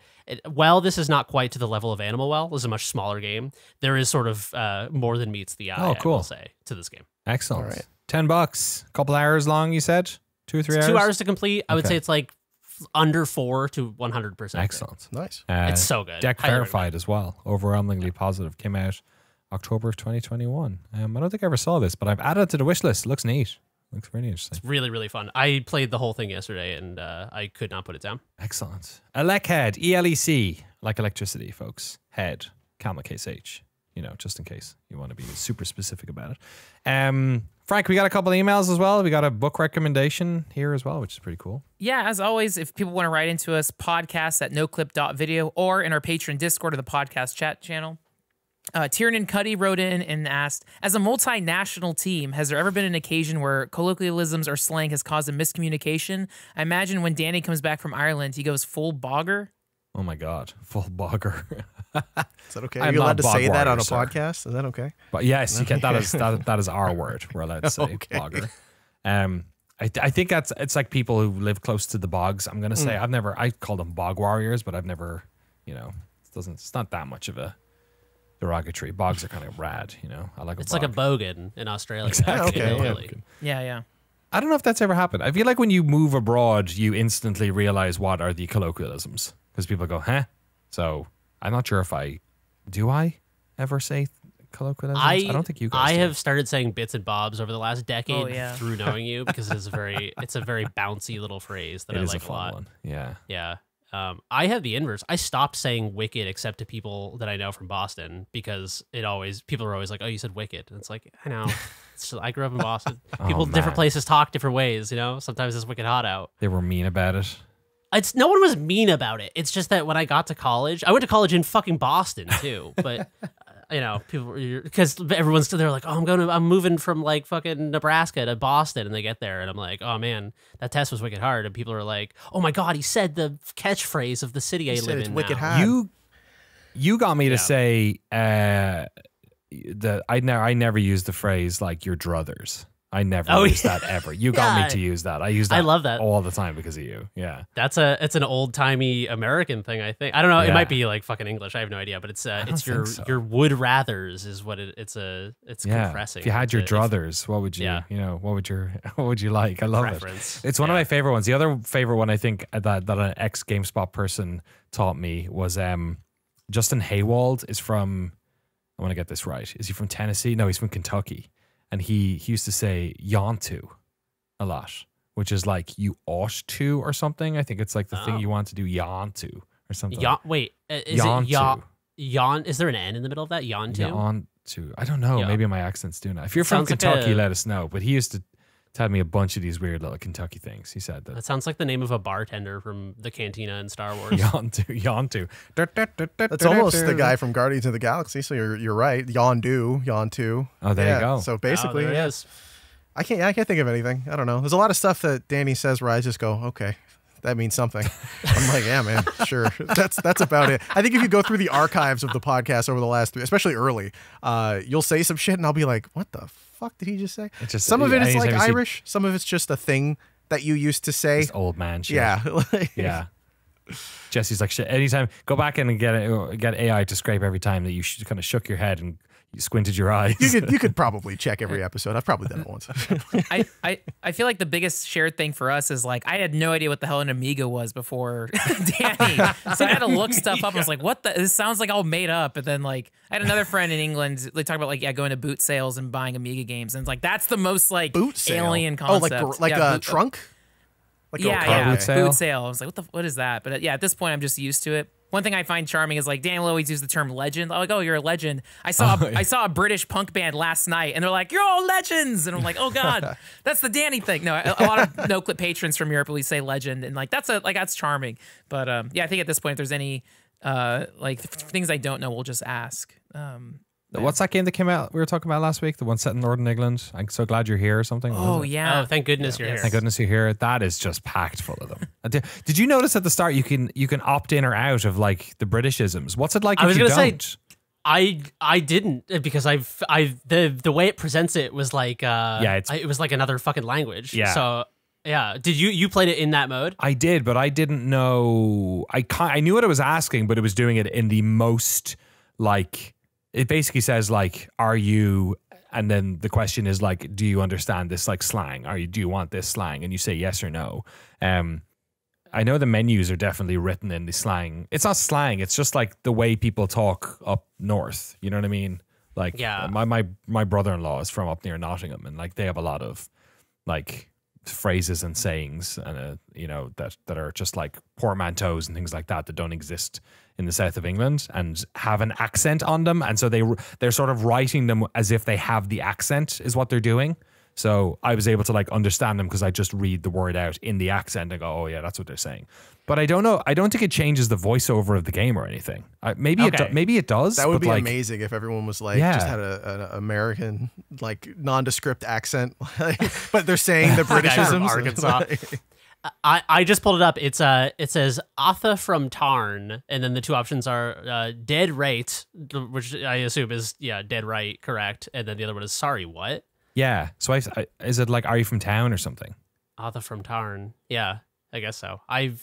while this is not quite to the level of Animal Well, this is a much smaller game, there is sort of more than meets the eye, Oh, cool. I will say, to this game. Excellent. All right. $10, a couple hours long, you said? 2 or 3 hours? 2 hours to complete. I would Okay. say it's like under 4 to 100%. Excellent. Nice. It's so good. Deck Highly verified as well. Overwhelmingly positive. Came out October of 2021. I don't think I ever saw this, but I've added it to the wish list. It looks neat. Looks really interesting. It's really, really fun. I played the whole thing yesterday, and I could not put it down. Excellent. Elechead, ELEC, like electricity, folks. Head, camel case H. Just in case you want to be super specific about it. Frank, we got a couple of emails as well. We got a book recommendation here as well, which is pretty cool. Yeah, as always, if people want to write into us, podcast@noclip.video or in our Patreon Discord or the podcast chat channel. Tiernan Cuddy wrote in and asked, as a multinational team, has there ever been an occasion where colloquialisms or slang has caused a miscommunication? I imagine when Danny comes back from Ireland, he goes full bogger. Oh my God, full bogger. Is that okay? I'm Are you allowed not to bog say that warrior, on a sir. podcast? Is that okay? But yes, you can. That is our word. We're allowed to say Okay. bogger. I think it's like people who live close to the bogs. I'm gonna say I call them bog warriors, but I've never, it's not that much of a derogatory. Bogs are kind of rad, I like It's a like a bog. bogan in Australia. Exactly. actually, Okay, yeah. literally. Yeah, yeah. I don't know if that's ever happened. I feel like when you move abroad, you instantly realize what are the colloquialisms because people go, huh? So I'm not sure if I ever say colloquialisms. I don't think you guys do. have started saying bits and bobs over the last decade through knowing you because it's a very bouncy little phrase that I like a lot. One. Yeah. Yeah. I have the inverse. I stopped saying wicked except to people that I know from Boston because people are always like, oh, you said wicked. And it's like, I know. I grew up in Boston. People different places talk different ways, you know? Sometimes it's wicked hot out. They were mean about it. No one was mean about it. It's just that when I got to college, I went to college in fucking Boston too, but you know, people, because everyone's they're like, oh, I'm moving from like fucking Nebraska to Boston, and they get there, and I'm like, oh man, that test was wicked hard, and people are like, oh my god, he said the catchphrase of the city I live in. Wicked now. hard. You got me to say that I never use the phrase like your druthers. I never use that ever. You got me to use that. I use that. I love that all the time because of you. Yeah, it's an old timey American thing. I think I don't know. Yeah. It might be like fucking English. I have no idea. But it's your would rathers is what it's compressing. If you had your druthers, what would you what would you like? I love it. It's one of my favorite ones. The other favorite one I think that an ex GameSpot person taught me was Justin Haywald is from. I want to get this right. Is he from Tennessee? No, he's from Kentucky. And he used to say "yawn to" a lot, which is like you ought to or something. I think it's like the thing you want to do, yawn to or something. Wait, is yawn it yawn? Is there an N in the middle of that? Yawn to? Yawn to. I don't know. Maybe my accent's doing that. If you're from Kentucky, let us know. But he used to tell me a bunch of these weird little Kentucky things. He said that. That sounds like the name of a bartender from the cantina in Star Wars. Yawn to. That's almost the guy from Guardians of the Galaxy. So you're right. Yawn to. Oh, there you go. So basically, there it is. I can't think of anything. I don't know. There's a lot of stuff that Danny says where I just go, okay, that means something. I'm like, yeah, man, sure. That's about it. I think if you go through the archives of the podcast over the last 3, especially early, you'll say some shit and I'll be like, what the fuck did he just say? Some of it is like Irish. Some of it's just a thing that you used to say. Just old man shit. Yeah. Yeah. Jesse's like, shit. Anytime, go back and get AI to scrape every time that you kind of shook your head and you squinted your eyes. You could probably check every episode. I've probably done it once. I feel like the biggest shared thing for us is like I had no idea what the hell an Amiga was before Danny, so I had to look stuff up. I was like, "What the? This sounds like all made up." And then like I had another friend in England. They talk about like going to boot sales and buying Amiga games, and it's like that's the most like boot sale. Alien concept. Oh, like a trunk. Like boot sale. I was like, what is that? But at this point, I'm just used to it. One thing I find charming is like Daniel always uses the term legend. I'm like, oh, you're a legend. I saw a British punk band last night, and they're like, you're all legends, and I'm like, oh god, that's the Danny thing. No, a lot of Noclip patrons from Europe will say legend, and like that's charming. But I think at this point, if there's any things I don't know, we'll just ask. What's that game that came out we were talking about last week? The one set in Northern England? I'm so glad you're here or something. Oh, yeah. Oh, thank goodness you're here. Thank goodness you're here. That is just packed full of them. Did you notice at the start you can opt in or out of like the Britishisms? What's it like if you don't? Say, I didn't because the way it presents it was like it was like another fucking language. Yeah. So yeah, did you played it in that mode? I did, but I didn't know. I knew what it was asking, but it was doing it in the most like. It basically says like, are you, and then the question is like, do you understand this like slang? Do you want this slang? And you say yes or no. I know the menus are definitely written in the slang. It's not slang. It's just like the way people talk up north. You know what I mean? Like my brother-in-law is from up near Nottingham, and like they have a lot of like phrases and sayings and that are just like portmanteaus and things like that don't exist in the south of England and have an accent on them, and so they're sort of writing them as if they have the accent is what they're doing. So I was able to like understand them because I just read the word out in the accent and go, oh yeah, that's what they're saying. But I don't know. I don't think it changes the voiceover of the game or anything. Maybe it does. That would be amazing if everyone was like just had an American like nondescript accent, but they're saying the Britishisms. Arkansas. I just pulled it up. It says Atha from Tarn, and then the two options are dead right, which I assume is dead right, correct, and then the other one is sorry what? Yeah. So is it like are you from town or something? Atha from Tarn. Yeah, I guess so. I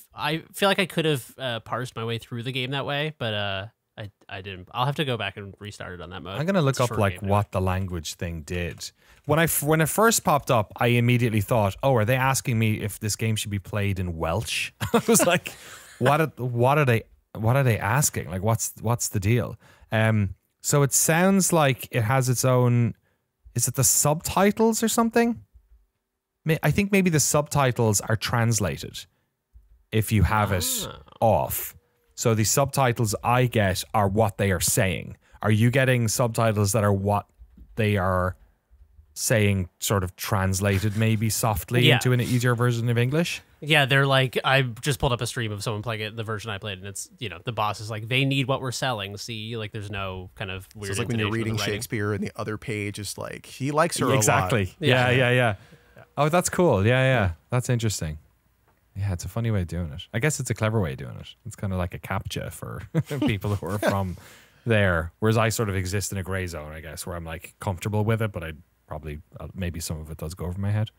feel like I could have parsed my way through the game that way, but I I didn't. I'll have to go back and restart it on that mode. I'm gonna look up like what the language thing did. When it first popped up, I immediately thought, "Oh, are they asking me if this game should be played in Welsh?" I was like, "What are they asking? Like, what's the deal?" So it sounds like it has its own. Is it the subtitles or something? I think maybe the subtitles are translated if you have it off. So the subtitles I get are what they are saying. Are you getting subtitles that are what they are saying, sort of translated maybe softly into an easier version of English? Yeah, they're like, I just pulled up a stream of someone playing it, the version I played, and it's, the boss is like, they need what we're selling. See, like, there's no kind of weird. So it's like when you're reading Shakespeare and the other page is like, he likes her exactly. a lot. Yeah. Oh, that's cool. Yeah. That's interesting. Yeah, it's a funny way of doing it. I guess it's a clever way of doing it. It's kind of like a CAPTCHA for people who are from there. Whereas I sort of exist in a gray zone, I guess, where I'm like comfortable with it, but I probably, maybe some of it does go over my head.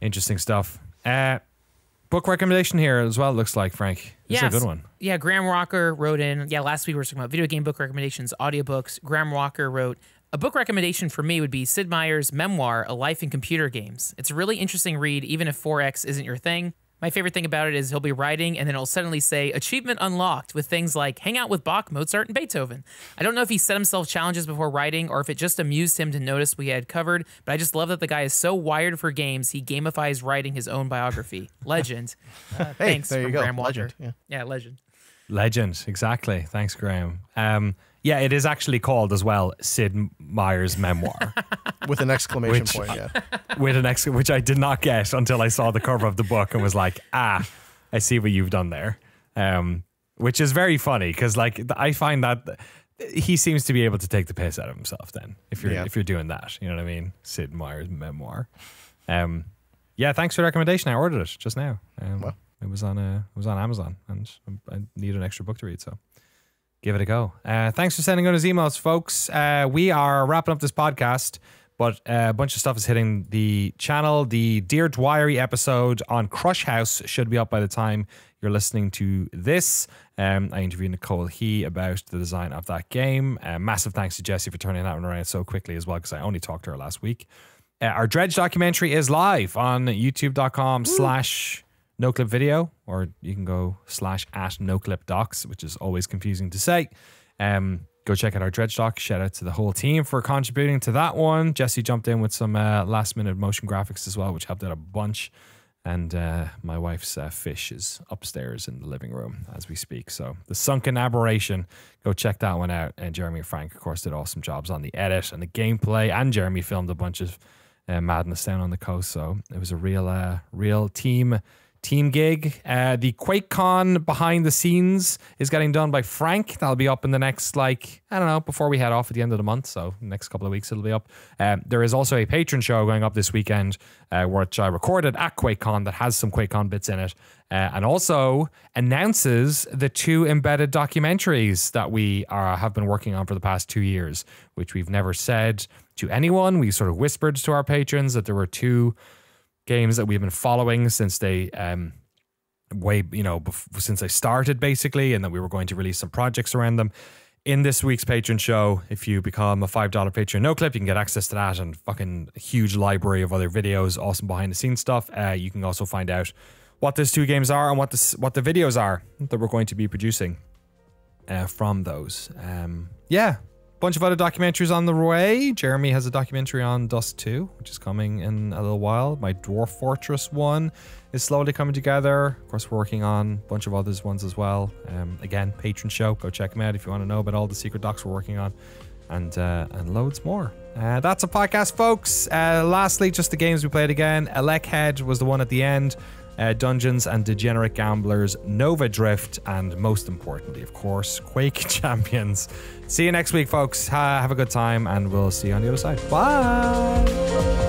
Interesting stuff. Book recommendation here as well, it looks like, Frank. This is a good one. Yeah, Graham Walker wrote in, last week we were talking about video game book recommendations, audiobooks. Graham Walker wrote, a book recommendation for me would be Sid Meier's Memoir, A Life in Computer Games. It's a really interesting read, even if 4X isn't your thing. My favorite thing about it is he'll be writing and then it'll suddenly say, achievement unlocked, with things like hang out with Bach, Mozart, and Beethoven. I don't know if he set himself challenges before writing or if it just amused him to notice we had covered, but I just love that the guy is so wired for games, he gamifies writing his own biography. Legend. Thanks there you from go. Graham Walker. Legend. Yeah, legend. Legend, exactly. Thanks, Graham. Yeah, it is actually called as well Sid Meier's Memoir. With an exclamation point, yeah. With an which I did not get until I saw the cover of the book and was like, I see what you've done there. Which is very funny because like I find that he seems to be able to take the piss out of himself then if you're doing that. You know what I mean? Sid Meier's Memoir. Yeah, thanks for the recommendation. I ordered it just now. Well. It was on Amazon and I need an extra book to read, so give it a go. Thanks for sending us emails, folks. We are wrapping up this podcast, but a bunch of stuff is hitting the channel. The Dear Dwyery episode on Crush House should be up by the time you're listening to this. I interviewed Nicole He about the design of that game. Massive thanks to Jessie for turning that one around so quickly as well, because I only talked to her last week. Our Dredge documentary is live on youtube.com/Noclip video, or you can go /@NoclipDocs, which is always confusing to say. Go check out our Dredge doc. Shout out to the whole team for contributing to that one. Jesse jumped in with some last minute motion graphics as well, which helped out a bunch. And my wife's fish is upstairs in the living room as we speak. So The Sunken Aberration, go check that one out. And Jeremy and Frank, of course, did awesome jobs on the edit and the gameplay. And Jeremy filmed a bunch of madness down on the coast. So it was a real team gig. The QuakeCon behind the scenes is getting done by Frank. That'll be up in the next, before we head off at the end of the month. So next couple of weeks it'll be up. There is also a patron show going up this weekend, which I recorded at QuakeCon that has some QuakeCon bits in it. And also announces the 2 embedded documentaries that we have been working on for the past 2 years, which we've never said to anyone. We sort of whispered to our patrons that there were 2 games that we've been following since they since they started basically, and that we were going to release some projects around them. In this week's patron show, if you become a $5 patron Noclip, you can get access to that and fucking huge library of other videos, awesome behind the scenes stuff. You can also find out what those 2 games are and what the videos are that we're going to be producing from those. Bunch of other documentaries on the way. Jeremy has a documentary on Dust 2, which is coming in a little while. My Dwarf Fortress one is slowly coming together. Of course, we're working on a bunch of others ones as well. Again, patron show. Go check them out if you want to know about all the secret docs we're working on, and loads more. That's a podcast, folks. Lastly, just the games we played again. Elechead was the one at the end. Dungeons and Degenerate Gamblers, Nova Drift, and most importantly, of course, Quake Champions. See you next week, folks. Have a good time, and we'll see you on the other side. Bye!